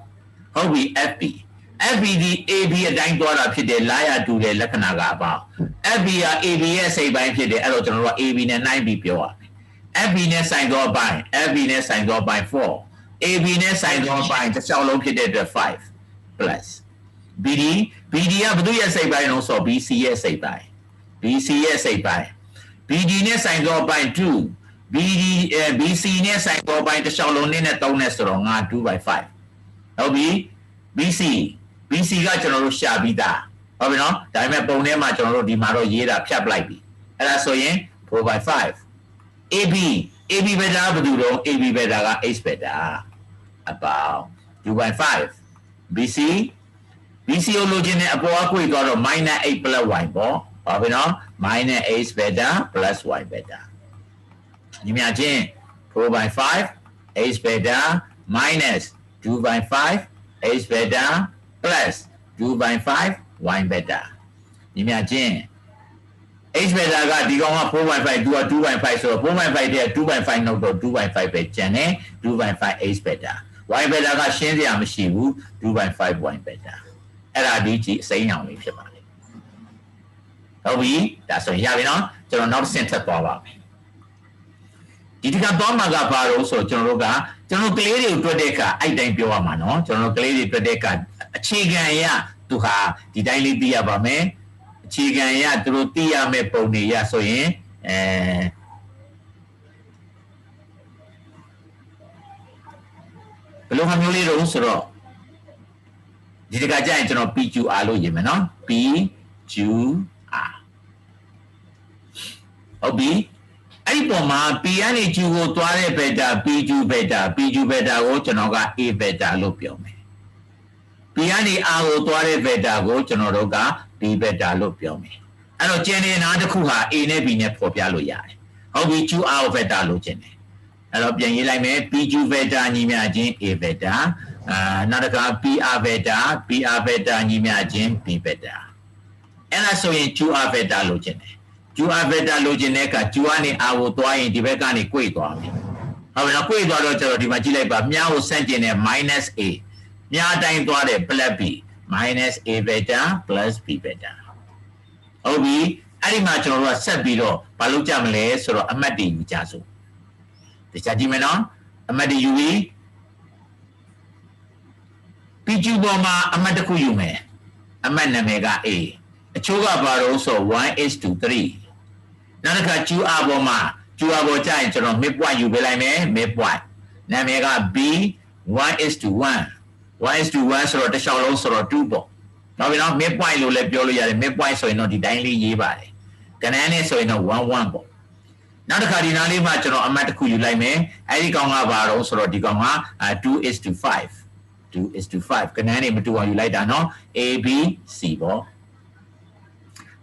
[SPEAKER 1] ဟုတ်ပြီ FB ဒီ AB အတိုင်းသွားတာဖြစ်တယ်လာရတူတဲ့လက္ခဏာကအပေါင်း FB က AB ရဲ့စိတ်ပိုင်းဖြစ်တယ်အဲ့တော့ကျွန်တော်တို့က AB နဲ့နှိုင်းပြီးပြောရမယ် FB နဲ့ဆိုင်သောအပိုင်း FB နဲ့ဆိုင်သောအပိုင်း4 AB နဲ့ဆိုင်သောအပိုင်းတစ်ချောင်းလုံးဖြစ်တဲ့အတွက်5 plus BD ကဘယ်သူရဲ့စိတ်ပိုင်းလို့ဆို BC ရဲ့စိတ်ပိုင်း BD နဲ့ဆိုင်သောအပိုင်း2 BC နဲ့ဆိုင်သောအပိုင်းတစ်ချောင်းလုံးနဲ့3နဲ့ဆိုတော့ငါ2/5ဟုတ်ပြီ BC ကကျွန်တော်တို့ရှာပြီးသားဟုတ်ပြီနော်ဒါပေမဲ့ပုံထဲမှာကျွန်တော်တို့ဒီမှာတော့ရေးတာဖြတ်ပလိုက်ပြီအဲ့ဒါဆိုရင်4/5 AB ဘက်တာဘယ်သူတော့ AB ဘက်တာက H ဘက်တာabout 2/5 BC ကိုလိုချင်တဲ့အပေါ်အကွေ့သွားတော့ -8 plus y ပေါ့ဟုတ်ပြီနော် -8 beta plus y beta ညီမချင်း 4/5 h beta minus 2/5 h beta plus 2/5 y beta ညီမချင်း h beta ကဒီကောင်က 4/5 သူက 2/5 ဆိုတော့ 4/5 တဲ့ 2/5 နောက်တော့ 2/5 ပဲကျန်တယ် 2/5 h beta y beta ကရှင်းစရာမရှိဘူး 2/5 y beta အဲ့ဒါဒီကြည့်အစိမ်းရောင်လေးဖြစ်ပါလိမ့်ဟုတ်ပြီဒါဆိုရင်ရပြီနော်ကျွန်တော်နောက်တစ်ဆင့်ထပ်သွားပါမယ်ဒီတစ်ခါသွားမှာကဘာလို့ဆိုကျွန်တော်တို့ကလေးတွေကိုတွက်တဲ့အခါအဲ့တိုင်းပြောရမှာနော်ကျွန်တော်တို့ကလေးတွေတွက်တဲ့အခါအခြေခံအရသူဟာဒီတိုင်းလေးသိရပါမယ်အခြေခံအရသူတို့သိရမယ့်ပုံတွေရဆိုရင်ဘယ်လိုမှမျိုးလေးတော့ဆိုတော့ဒီတခါကျရင်ကျွန်တော် PQR လို့ရေးမယ်နော် PQR ဟုတ်ပြီအဲ့ဒီပုံမှာ P ကနေ Q ကိုသွားတဲ့ beta PQ beta ကိုကျွန်တော်က A beta လို့ပြောမယ် P ကနေ R ကိုသွားတဲ့ beta ကိုကျွန်တော်တို့က B beta လို့ပြောမယ်အဲ့တော့ကျန်တဲ့နားတစ်ခုဟာ A နဲ့ B နဲ့ဖော်ပြလို့ရတယ်ဟုတ်ပြီ QR beta လို့ကျင်တယ်အဲ့တော့ပြန်ရေးလိုက်မယ် PQ beta ညီမျှချင်း A betaနောက်တစ်ခါ PR beta ညီမျှချင်း B beta အဲ့ဒါဆိုရင် QR beta လို့ကျင်တယ် QR beta လို့ကျင်တဲ့အခါ Q ကနေ R ကိုသွားရင်ဒီဘက်ကနေ꿰သွားမယ်ဟုတ်ပြီနော်꿰သွားတော့ကျတော့ဒီမှာကြည့်လိုက်ပါမြားကိုဆန့်ကျင်တဲ့ -A မြားတိုင်းသွားတဲ့ +B -A beta plus B beta ဟုတ်ပြီအဲ့ဒီမှာကျွန်တော်တို့ကဆက်ပြီးတော့ဘာလုပ်ကြမလဲဆိုတော့အမှတ်တွေယူကြစို့တခြားကြည့်မယ်နော်အမှတ်တွေယူပြီး PQ ပေါ်မှာအမှတ်တစ်ခုယူမယ်အမှတ်နာမည်က A အချိုးကဘာလို့ဆို 1:3 နောက်တစ်ခါ QR ပေါ်မှာ ကျူအပေါ်ကျရင်ကျွန်တော် midpoint ယူပေးလိုက်မယ် midpoint နာမည်က b 1:1 1:1ဆိုတော့တစ်လျှောက်လုံးဆိုတော့2ပေါ့နောက်ပြီးတော့ midpoint လို့လည်းပြောလို့ရတယ် midpoint ဆိုရင်တော့ဒီတိုင်းလေးရေးပါတယ်ကဏ္ဍနဲ့ဆိုရင်တော့11ပေါ့နောက်တစ်ခါဒီနားလေးမှာကျွန်တော်အမှတ်တစ်ခုယူလိုက်မယ်အဲ့ဒီကောင်ကဘာတော့ဆိုတော့ဒီကောင်က2:5 2:5ကဏ္ဍနဲ့မတူအောင်ယူလိုက်တာနော် A B C ပေါ့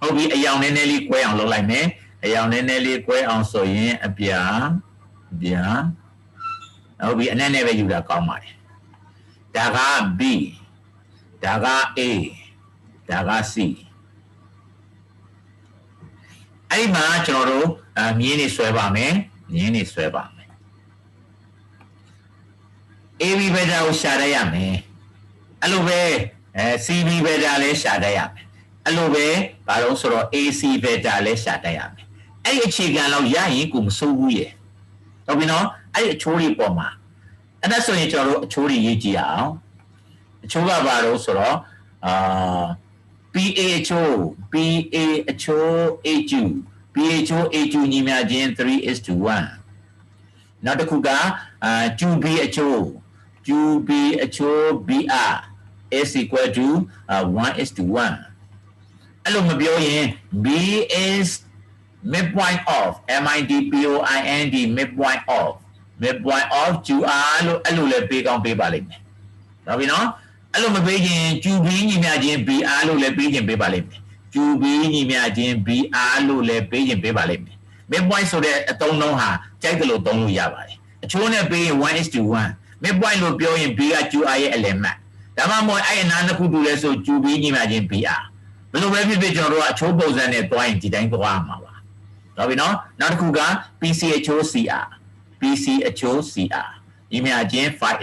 [SPEAKER 1] ဟုတ်ပြီအယောင်နည်းနည်းလေး꿰အောင်လုပ်လိုက်မယ်အယောင်နည်းနည်းလေး꿰အောင်ဆိုရင်အပြာဟုတ်ပြီအနက်နဲ့ပဲယူတာကောင်းပါတယ်ဒါက B ဒါက A ဒါက C အဲ့ဒီမှာကျွန်တော်တို့မြင်းနေဆွဲပါမယ်မြင်းနေဆွဲပါမယ် AB ဘက်တာကိုရှာတတ်ရမယ်အဲ့လိုပဲCB ဘက်တာလည်းရှာတတ်ရမယ်အဲ့လိုပဲဘာလို့ဆိုတော့ AC ဘက်တာလည်းရှာတတ်ရမယ်အဲ့ဒီအခြေခံလောက်ရရင်ကိုမစိုးဘူးရဲ့ဟုတ်ပြီနော်အဲ့ဒီအချိုးတွေပေါ်မှာအဲ့ဒါဆိုရင်ကျွန်တော်တို့အချိုးတွေရေးကြည့်အောင်အချိုးကဘာလို့ဆိုတော့PA အချိုး PA အချိုး AQ PA အချိုး AQ ညီမျှခြင်း 3:1နောက်တစ်ခုကQB အချိုး QB အချိုး BR is equal to 1:1အဲ့လိုမပြောရင် B is midpoint of midpoint midpoint of QR လို့အဲ့လိုလည်းပေးကောင်းပေးပါလိမ့်မယ်ဟုတ်ပြီနော်အဲ့လိုမပေးရင် QB ညီမျှခြင်း BR လို့လည်းပေးခြင်းပေးပါလိမ့်မယ် QB ညီမျှခြင်း BR လို့လည်းပေးခြင်းပေးပါလိမ့်မယ် midpoint ဆိုတဲ့အသုံးနှုန်းဟာကြိုက်တယ်လို့သုံးလို့ရပါတယ်အချိုးနဲ့ပေးရင် 1:1 midpoint လို့ပြောရင် B က QR ရဲ့ element ဒါမှမဟုတ်အဲ့အနားတစ်ခုတူလဲဆို QB ညီမျှခြင်း BR ဘယ်လိုပဲဖြစ်ဖြစ်ကျွန်တော်တို့ကအချိုးပုံစံနဲ့တွိုင်းဒီတိုင်းသွားမှာပါဟုတ်ပြီနော်နောက်တစ်ခုက PC အချိုး CR PC အချိုး CR ညီမျှခြင်း 5:2 ဟုတ်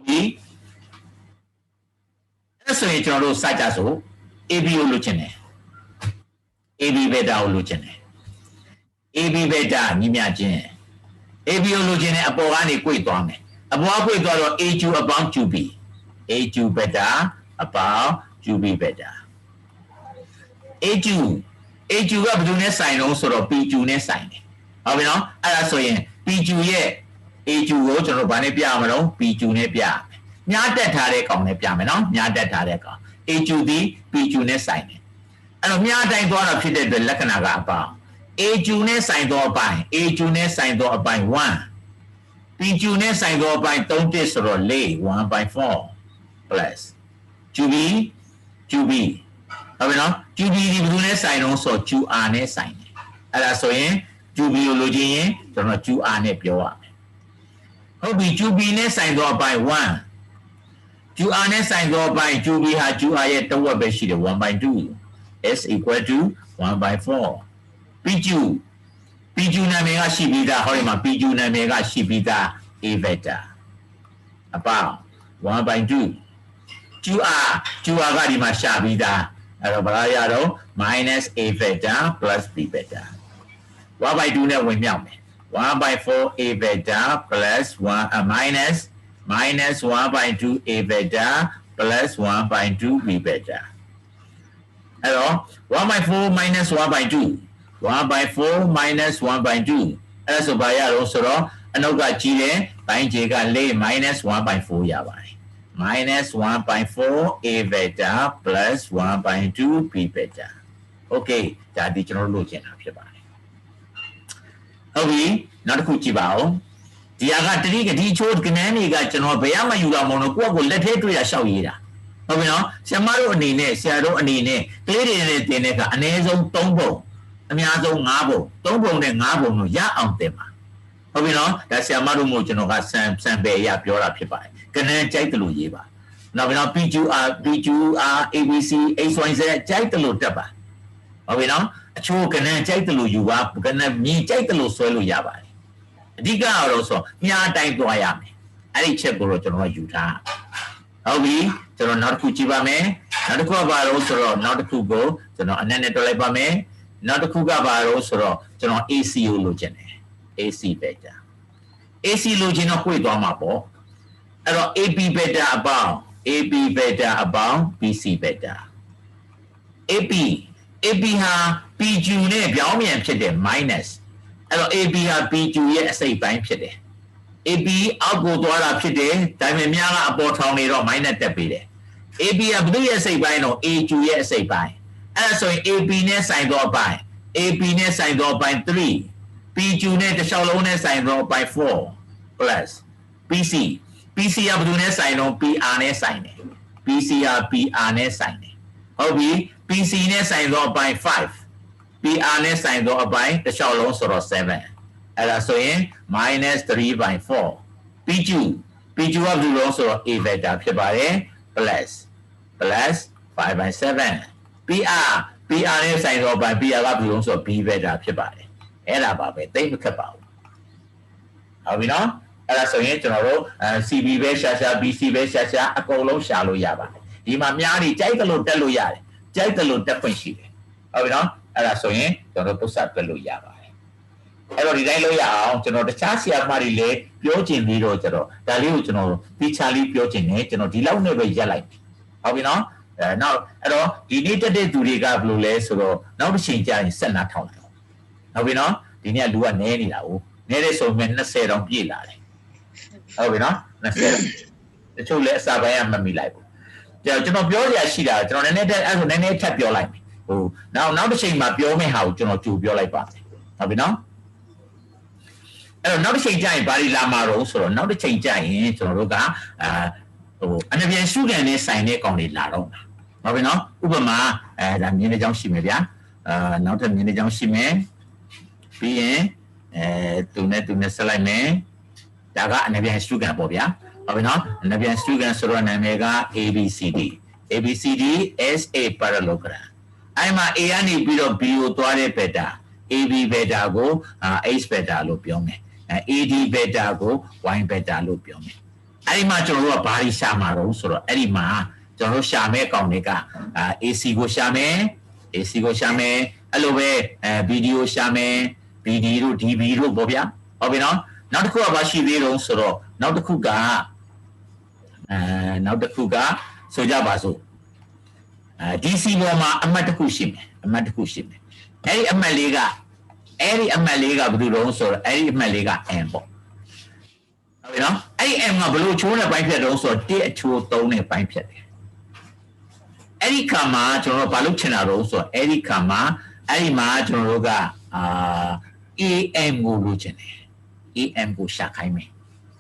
[SPEAKER 1] ပြီအဲ့ဆိုရင်ကျွန်တော်တို့စကြဆို AB ကိုလိုချင်တယ် AB ဘက်တာကိုလိုချင်တယ် AB ဘက်တာညီမျှခြင်း AB ကိုလိုချင်တဲ့အပေါ်ကနေ꿰သွားမယ်အပေါ်က꿰သွားတော့ AQ about QB AQ ဘက်တာ about QB ဘက်တာ AQ ကဘယ်သူနဲ့ဆိုင်တော့ဆိုတော့ PQ နဲ့ဆိုင်တယ်ဟုတ်ပြီနော်အဲ့ဒါဆိုရင် PQ ရဲ့ AQ ကိုကျွန်တော်ဗာနဲ့ပြရမှာတော့ PQ နဲ့ပြရမယ်မြားတက်ထားတဲ့ကောင်နဲ့ပြမယ်နော်မြားတက်ထားတဲ့ကောင် AQ ဒီ PQ နဲ့ဆိုင်တယ်အဲ့တော့မြားတိုင်းသွားတာဖြစ်တဲ့အတွက်လက္ခဏာကအပေါင်း AQ နဲ့ဆိုင်သောအပိုင်း AQ နဲ့ဆိုင်သောအပိုင်း1 PQ နဲ့ဆိုင်သောအပိုင်း3ဆိုတော့4 1/4 plus QB ဟုတ်ပြီနော် QB ဒီဘယ်လိုလဲဆိုင်တော့ဆို QR နဲ့ဆိုင်တယ်အဲ့ဒါဆိုရင် QB ကိုလိုချင်ရင်ကျွန်တော် QR နဲ့ပြောရမယ်ဟုတ်ပြီ QB နဲ့ဆိုင်သောအပိုင်း1 QR နဲ့ဆိုင်သောအပိုင်း QB ဟာ QR ရဲ့တစ်ဝက်ပဲရှိတယ် 1/2 is equal to 1/4 PQ နာမည်ကရှိပြီးသားဟောဒီမှာ PQ နာမည်ကရှိပြီးသား A vector အပေါင်း 1/2 QR ကဒီမှာရှာပြီးသားအဲ့တော့ဘာရတော့ minus A vector plus B vector 1/2 နဲ့ဝင်မြောက်မယ် 1/4 A vector plus 1 minus 1/2 A vector plus 1/2 B vector အဲ့တော့ 1/4 minus 1/2 1/4 minus 1/2 အဲ့ဒါဆိုဘာရတော့ဆိုတော့အနောက်ကကြီးတယ်ပိုင်းခြေက4 minus 1/4 ရပါတယ် minus 1/4 A vector plus 1/2 B vector okay ဒါဒီကျွန်တော်တို့လုပ်ချင်တာဖြစ်ပါတယ်ဟုတ်ပြီနောက်တစ်ခုကြည့်ပါဦးဒီဟာကတတိကဒီချိုးကနန်းတွေကကျွန်တော်ဘယ်မှယူတာမဟုတ်တော့ကိုယ့်ကိုလက်ထဲတွေ့ရရှောက်ရတာဟုတ်ပြီနော်ဆရာမတို့အနေနဲ့ဆရာတို့အနေနဲ့ကလေးတွေနဲ့တင်တဲ့ကအနည်းဆုံး3ပုံအများဆုံး5ပုံ3ပုံနဲ့5ပုံလို့ရအောင်တင်ပါဟုတ်ပြီနော်ဒါဆရာမတို့မို့ကျွန်တော်ကစံပယ်ရပြောတာဖြစ်ပါတယ်ကနန်းကြိုက်တယ်လို့ရေးပါနောက်ပြီးတော့ PQR ABC XYZ ကြိုက်တယ်လို့တက်ပါဟုတ်ပြီနော်အချို့ကနန်းကြိုက်တယ်လို့ယူပါကနန်းမြင်ကြိုက်တယ်လို့ဆွဲလို့ရပါတယ်အဓိကတော့ဆိုမြားတိုင်းသွားရမယ်အဲ့ဒီချက်ကိုတော့ကျွန်တော်ကယူထားဟုတ်ပြီကျွန်တော်နောက်တစ်ခုကြည့်ပါမယ်နောက်တစ်ခုကဘာလို့ဆိုတော့နောက်တစ်ခုကိုကျွန်တော်အနက်နဲ့တွက်လိုက်ပါမယ်နောက်တစ်ခုကဘာလို့ဆိုတော့ကျွန်တော် AC ကိုလိုချင်တယ် AC vector AC လိုချင်တော့꿰သွားမှာပေါ့အဲ့တော့ AB vector အပေါင်း BC vector AB ဟာ PQ နဲ့ပြောင်းပြန်ဖြစ်တယ် minus အဲ့တော့ AB ဟာ PQ ရဲ့အစိတ်ပိုင်းဖြစ်တယ် AB အောက်ကိုသွားတာဖြစ်တယ်ဒါပေမဲ့များကအပေါ်ထောင်နေတော့ minus တက်ပေးတယ် AB ကဘယ်သူရဲ့အစိတ်ပိုင်းတော့ AQ ရဲ့အစိတ်ပိုင်းအဲ့ဒါဆိုရင် AB နဲ့ဆိုင်တော့အပိုင်း AB နဲ့ဆိုင်တော့အပိုင်း3 PQ နဲ့တစ်လျှောက်လုံးနဲ့ဆိုင်တော့အပိုင်း4 plus PC PC ကဘယ်သူနဲ့ဆိုင်တော့ PR နဲ့ဆိုင်တယ် PC က PR နဲ့ဆိုင်တယ်ဟုတ်ပြီ PC နဲ့ဆိုင်တော့အပိုင်း5 PR နဲ့ဆိုင်တော့အပိုင်းတစ်လျှောက်လုံးဆိုတော့7အဲ့ဒါဆိုရင် -3/4 PQ ကဘယ်သူလုံးဆိုတော့ A vector ဖြစ်ပါတယ် plus 5/7 PR နဲ့ဆိုင်တော့အပိုင်း PR ကဘယ်သူလုံးဆိုတော့ B vector ဖြစ်ပါတယ်အဲ့ဒါပါပဲတိတ်မခက်ပါဘူးဟုတ်ပြီနော်အဲ့ဒါဆိုရင်ကျွန်တော်တို့ CB ပဲရှာ BC ပဲရှာအကုန်လုံးရှာလို့ရပါတယ်ဒီမှာများနေကြိုက်တယ်လို့တက်လို့ရတယ်ကြိုက်တယ်လို့တက်ခွင့်ရှိတယ်ဟုတ်ပြီနော်အဲ့ဒါဆိုရင်ကျွန်တော်တို့ပုတ်ဆက်ပြလို့ရပါတယ်အဲ့တော့ဒီတိုင်းလို့ရအောင်ကျွန်တော်တခြားဆရာမတွေလည်းပြောချင်ပြီးတော့ကျွန်တော်ဒါလေးကိုကျွန်တော်တိချာလေးပြောချင်တယ်ကျွန်တော်ဒီလောက်နဲ့ပဲရက်လိုက်ဟုတ်ပြီနော်နောက်အဲ့တော့ဒီနေ့တက်တဲ့သူတွေကဘယ်လိုလဲဆိုတော့နောက်တစ်ချိန်ကြာရင်ဆက်နာထောင်တယ်ဟုတ်ပြီနော်ဒီနေ့လူကနဲနေတာ哦နဲတဲ့ဆိုရင်20တောင်ပြည့်လာတယ်ဟုတ်ပြီနော်20တချို့လည်းအစာပိုင်းကမမိလိုက်ဘူးကျွန်တော်ပြောရရှိတာကျွန်တော်နည်းနည်းတက်အဲ့ဆိုနည်းနည်းထပ်ပြောလိုက်မယ်ဟိုနောက်တစ်ချိန်မှာပြောမယ့်ဟာကိုကျွန်တော်ကြိုပြောလိုက်ပါမယ်ဟုတ်ပြီနော်အဲ့တော့နောက်တစ်ချိန်ကြာရင်ဘာတွေလာမှာတော့ဆိုတော့နောက်တစ်ချိန်ကြာရင်ကျွန်တော်တို့ကအနပြန်ရှုကန်နဲ့ဆိုင်တဲ့ကောင်တွေလာတော့မှာဟုတ်ပြီနော်ဥပမာဒါမြင်းတစ်ကြောင်းရှိမယ်ဗျာနောက်ထပ်မြင်းတစ်ကြောင်းရှိမယ်ပြီးရင်သူနဲ့ဆက်လိုက်မယ်ဒါကအနပြန်ရှုကန်ပေါ့ဗျာဟုတ်ပြီနော်အနပြန်ရှုကန်ဆိုတော့နာမည်က ABCD as a parallelogram အဲ့မှာ A ကနေပြီးတော့ B ကိုသွားတဲ့ beta AB beta ကိုH beta လို့ပြောမယ်AD beta ကို Y beta လို့ပြောမယ်အဲ့ဒီမှာကျွန်တော်တို့ကဘာတွေရှာမှာတော့ဆိုတော့အဲ့ဒီမှာကျွန်တော်တို့ရှာမဲ့အကောင်တွေက AC ကိုရှာမယ်အဲ့လိုပဲဗီဒီယိုရှာမယ် BD တို့ DB တို့ပေါ့ဗျာဟုတ်ပြီနော်နောက်တစ်ခုကဘာရှိသေးတော့ဆိုတော့နောက်တစ်ခုကဆိုကြပါစို့DC ပေါ်မှာအမှတ်တစ်ခုရှိမယ်အဲ့ဒီအမှတ်လေးကဘယ်လိုတော့ဆိုတော့အဲ့ဒီအမှတ်လေးက M ပေါ့ဟုတ်ပြီနော်အဲ့ဒီ M ကဘယ်လိုချိုးနဲ့ပိုင်းဖြတ်တော့ဆိုတော့1အချိုး3နဲ့ပိုင်းဖြတ်တယ်အဲ့ဒီခါမှာကျွန်တော်တို့ဘာလုပ်ချင်တာတော့ဆိုတော့အဲ့ဒီခါမှာအဲ့ဒီမှာကျွန်တော်တို့ကAM ကိုလိုချင်တယ် AM ကိုရှာခိုင်းမယ်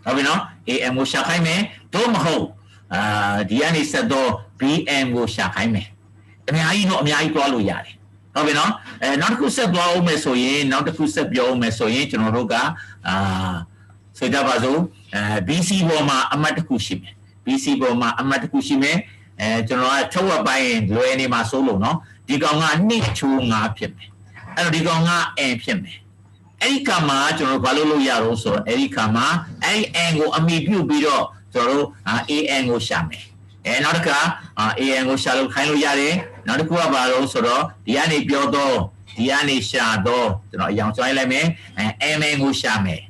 [SPEAKER 1] ဟုတ်ပြီနော် AM ကိုရှာခိုင်းမယ်တော့မဟုတ်ဒီကနေဆက်တော့ BM ကိုရှာခိုင်းမယ်အများကြီးသွားလို့ရတယ်ဟုတ်ပြီနော်နောက်တစ်ခုဆက်သွားအောင်မယ်ဆိုရင်နောက်တစ်ခုဆက်ပြောအောင်မယ်ဆိုရင်ကျွန်တော်တို့ကဆိုကြပါစို့BC ပေါ်မှာအမှတ်တစ်ခုရှိမယ်ကျွန်တော်ကထုတ်ဝက်ပိုင်းလွယ်နေမှာစိုးလို့နော်ဒီကောင်က2ချိုး5ဖြစ်မယ်အဲ့တော့ဒီကောင်က N ဖြစ်မယ်အဲ့ဒီခါမှာကျွန်တော်တို့ဘာလို့ရတော့ဆိုတော့အဲ့ဒီခါမှာအဲ့ဒီ N ကိုအမိပြုတ်ပြီးတော့ကျွန်တော်တို့ AN ကိုရှာမယ်နောက်တစ်ခါ AN ကိုရှာလို့ခိုင်းလို့ရတယ်နောက်တစ်ခုကဘာလို့ဆိုတော့ဒီကနေပြောတော့ဒီကနေရှာတော့ကျွန်တော်အယောင်ဆွဲလိုက်မယ် MN ကိုရှာမယ်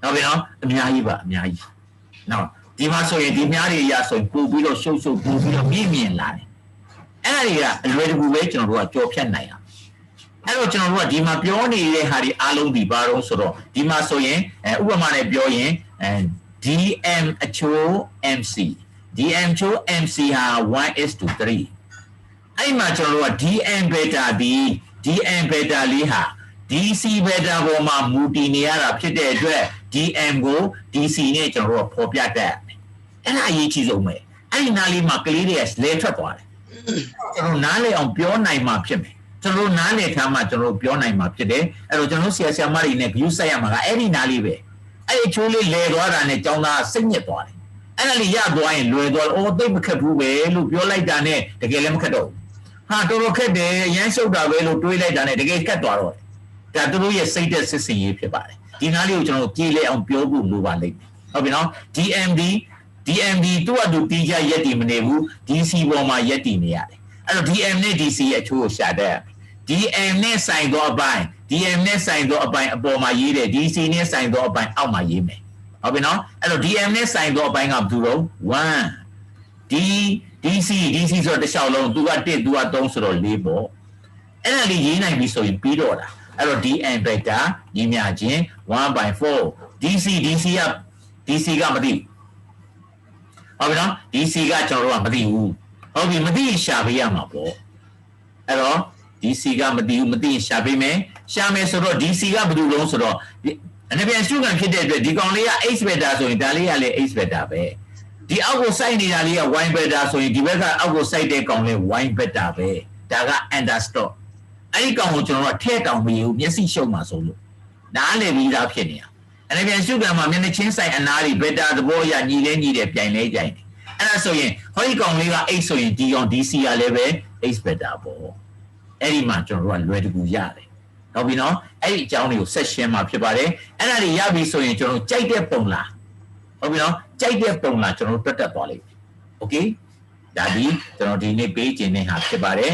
[SPEAKER 1] ဟုတ်ပြီနော်အများကြီးနော်ဒီမှာဆိုရင်ဒီများတွေရဆိုရင်ပို့ပြီးတော့ရှုပ်ပို့ပြီးတော့မြင်လာတယ်အဲ့ဒါတွေကအလွယ်တကူပဲကျွန်တော်တို့ကကြော်ဖြတ်နိုင်အောင်အဲ့တော့ကျွန်တော်တို့ကဒီမှာပြောနေတဲ့ဟာတွေအားလုံးဒီဘာလို့ဆိုတော့ဒီမှာဆိုရင်ဥပမာနဲ့ပြောရင် DM အချိုး MC DM ချိုး MC ဟာ 1:3အဲ့မှာကျွန်တော်တို့က DM beta ဒီ DM beta လေးဟာ DC beta ပေါ်မှာမူတည်နေရတာဖြစ်တဲ့အတွက် DM ကို DC နဲ့ကျွန်တော်တို့ဖော်ပြတတ်အဲ့ဒါအရေးကြီးဆုံးပဲအဲ့ဒီနားလေးမှာကလေးတွေလဲထွက်သွားတယ်ကျွန်တော်နားလေအောင်ပြောနိုင်မှာဖြစ်မယ်ကျွန်တော်နားလေထားမှကျွန်တော်ပြောနိုင်မှာဖြစ်တယ်အဲ့တော့ကျွန်တော်ဆရာမတွေနဲ့ view ဆက်ရမှာကအဲ့ဒီနားလေးပဲအဲ့ဒီချိုးလေးလဲသွားတာနဲ့ကျောင်းသားစိတ်ညစ်သွားတယ်အဲ့ဒါလေးရသွားရင်လွယ်သွားအော်သိမခက်ဘူးပဲလို့ပြောလိုက်တာနဲ့တကယ်လည်းမခက်တော့ဘူးဟာတော်ခက်တယ်ရမ်းရှုပ်တာပဲလို့တွေးလိုက်တာနဲ့တကယ်ခက်သွားတော့ဒါသူတို့ရဲ့စိတ်သက်စစ်စင်ရေးဖြစ်ပါတယ်ဒီနားလေးကိုကျွန်တော်ပြေးလဲအောင်ပြောဖို့လိုပါလိမ့်မယ်ဟုတ်ပြီနော် DMD သူ့အတူတီးကြရက်တည်မနေဘူး DC ပေါ်မှာရက်တည်နေရတယ်အဲ့တော့ DM နဲ့ DC ရဲ့အချိုးကိုရှာတတ်ရမယ် DM နဲ့ဆိုင်သောအပိုင်းအပေါ်မှာရေးတယ် DC နဲ့ဆိုင်သောအပိုင်းအောက်မှာရေးမယ်ဟုတ်ပြီနော်အဲ့တော့ DM နဲ့ဆိုင်သောအပိုင်းကဘယ်သူတော့1 DC ဆိုတော့တစ်လျှောက်လုံးသူက1သူက3ဆိုတော့4ပေါ့ အဲ့ဒါလေးရေးနိုင်ပြီဆိုရင်ပြီးတော့တာအဲ့တော့ dn ဘက်တာညီမျှခြင်း 1/4 dc ကမသိဟုတ်ပြီနော် dc ကကျွန်တော်တို့ကမသိဘူးဟုတ်ပြီမသိရှာပေးရမှာပေါ့အဲ့တော့ dc ကမသိဘူးမသိရှာပေးမယ်ရှာမယ်ဆိုတော့ dc ကဘယ်လိုလုံးဆိုတော့အနေပြန်ရှုခံဖြစ်တဲ့အတွက်ဒီကောင်လေးက x beta ဆိုရင်ဒါလေးကလည်း x beta ပဲဒီအောက်ကိုစိုက်နေတာလေးက y beta ဆိုရင်ဒီဘက်ကအောက်ကိုစိုက်တဲ့ကောင်လေး y beta ပဲဒါက understood အဲ့ဒီကောင်ကိုကျွန်တော်တို့ထည့်တောင်မရဘူးမျက်စိရှုပ်မှာဆိုလို့နားလည်ပြီးသားဖြစ်နေတာအနေပြန်ရှုခံမှာမျက်နှာချင်းဆိုင်အနားတွေ beta သဘောအရညီလဲညီတယ်ပြိုင်လဲကြိုင်တယ်အဲ့ဒါဆိုရင်ဟောဒီကောင်လေးက x ဆိုရင်ဒီကောင် dc ကလည်းပဲ x beta ပေါ့အဲ့ဒီမှာကျွန်တော်တို့ကလွယ်တကူရတယ်ဟုတ်ပြီနော်အဲ့ဒီအကြောင်းတွေကိုဆက်ရှင်းမှာဖြစ်ပါတယ်အဲ့ဒါတွေရပြီဆိုရင်ကျွန်တော်တို့ကြိုက်တဲ့ပုံလားဟုတ်ပြီနော်ကြိုက်တဲ့ပုံလားကျွန်တော်တို့တွက်တက်သွားလိမ့်မယ်โอเคဒါဒီကျွန်တော်ဒီနေ့ပေးခြင်းနဲ့ဟာဖြစ်ပါတယ်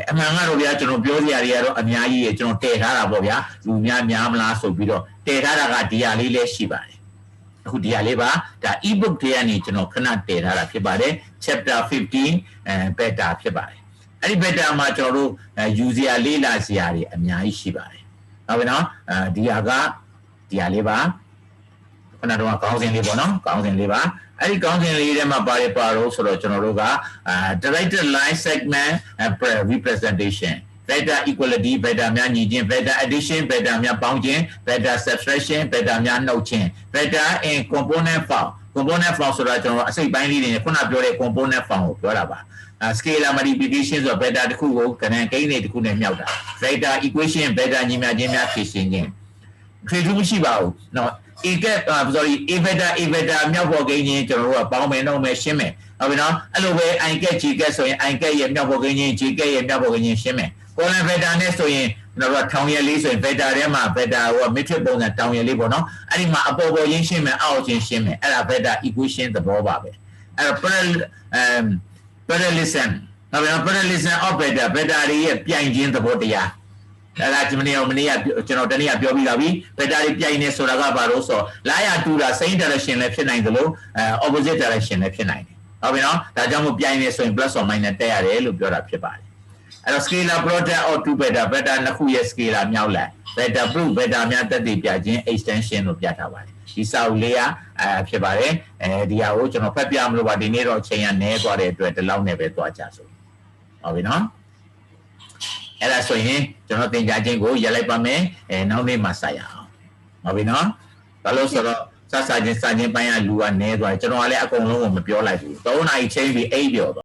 [SPEAKER 1] အမှန်ကတော့ဗျာကျွန်တော်ပြောစရာတွေကတော့အများကြီးရကျွန်တော်တည်ထားတာပေါ့ဗျာလူများမလားဆိုပြီးတော့တည်ထားတာကဒီဟာလေးလည်းရှိပါတယ်အခုဒီဟာလေးပါဒါ ebook တွေကနေကျွန်တော်ခဏတည်ထားတာဖြစ်ပါတယ် chapter 15 beta ဖြစ်ပါတယ်အဲ့ဒီ beta မှာကျွန်တော်တို့ယူစရာလေးလာစရာတွေအများကြီးရှိပါတယ်ဟုတ်ပြီနော်ဒီဟာလေးပါခဏတော့ကောင်းစဉ်လေးပေါ့နော်ကောင်းစဉ်လေးပါအဲ့ဒီကောင်းစဉ်လေးထဲမှာပါတယ်ပါတော့ဆိုတော့ကျွန်တော်တို့ကdirected line segment representation beta equality beta များညီခြင်း beta addition beta များပေါင်းခြင်း beta subtraction beta များနှုတ်ခြင်း beta in component form ဆိုတော့ကျွန်တော်အစိတ်ပိုင်းလေးတွေခုနပြောတဲ့ component form ကိုပြောတာပါscalar multiplication ဆိုတော့ beta တစ်ခုကိုကဏ္ဍကိန်းတွေတစ်ခုနဲ့မြောက်တာ beta equation beta ညီမျှခြင်းများဖြည့်ရှင်းခြင်းထွေထူးမရှိပါဘူးเนาะa beta မြောက်ပေါ်ကိန်းချင်းကျွန်တော်တို့ကပေါင်းမယ်နှုတ်မယ်ရှင်းမယ်ဟုတ်ပြီနော်အဲ့လိုပဲ i get g get ဆိုရင် i get ရဲ့မြောက်ပေါ်ကိန်းချင်း g get ရဲ့မြောက်ပေါ်ကိန်းချင်းရှင်းမယ် column beta နဲ့ဆိုရင်ကျွန်တော်တို့ထောင်ရလေးဆိုရင် beta ထဲမှာ beta ဟို matrix ပုံစံတောင်ရလေးပေါ့နော်အဲ့ဒီမှာအပေါ်ပေါ်ချင်းရှင်းမယ်အောက်ချင်းရှင်းမယ်အဲ့ဒါ beta equation သဘောပါပဲအဲ့တော့ parallelism ဟုတ်ပြီနော် parallelism of beta တွေရဲ့ပြိုင်ခြင်းသဘောတရားအဲ့ဒါကျွန်တော်တနေ့ကပြောပြီးသားပြီ beta တွေပြိုင်နေဆိုတာကဘာလို့ဆိုလာရတူတာ same direction လည်းဖြစ်နိုင်သလိုopposite direction လည်းဖြစ်နိုင်တယ်ဟုတ်ပြီနော်ဒါကြောင့်မို့ပြိုင်နေဆိုရင် plus or minus တက်ရတယ်လို့ပြောတာဖြစ်ပါတယ်အဲ့တော့ scalar product of two beta နှစ်ခုရဲ့ scalar မြောက်လိုက် beta proof beta များတက်တည်ပြခြင်း extension လို့ပြထားပါတယ်ဒီစာအုပ်လေးကဖြစ်ပါတယ်ဒီဟာကိုကျွန်တော်ဖတ်ပြမလို့ပါဒီနေ့တော့အချိန်ကနည်းသွားတဲ့အတွက်ဒီလောက်နဲ့ပဲသွားကြဆိုဟုတ်ပြီနော်အဲ့ဒါဆိုရင်ကျွန်တော်သင်ကြားခြင်းကိုရက်လိုက်ပါမယ်နောက်နေ့မှဆက်ရအောင်ဟုတ်ပြီနော်ဘာလို့ဆိုတော့စစချင်းပိုင်းကလူကနည်းသွားတယ်ကျွန်တော်ကလည်းအကုန်လုံးကိုမပြောလိုက်ဘူး3နာရီချိန်ပြီး8ပြော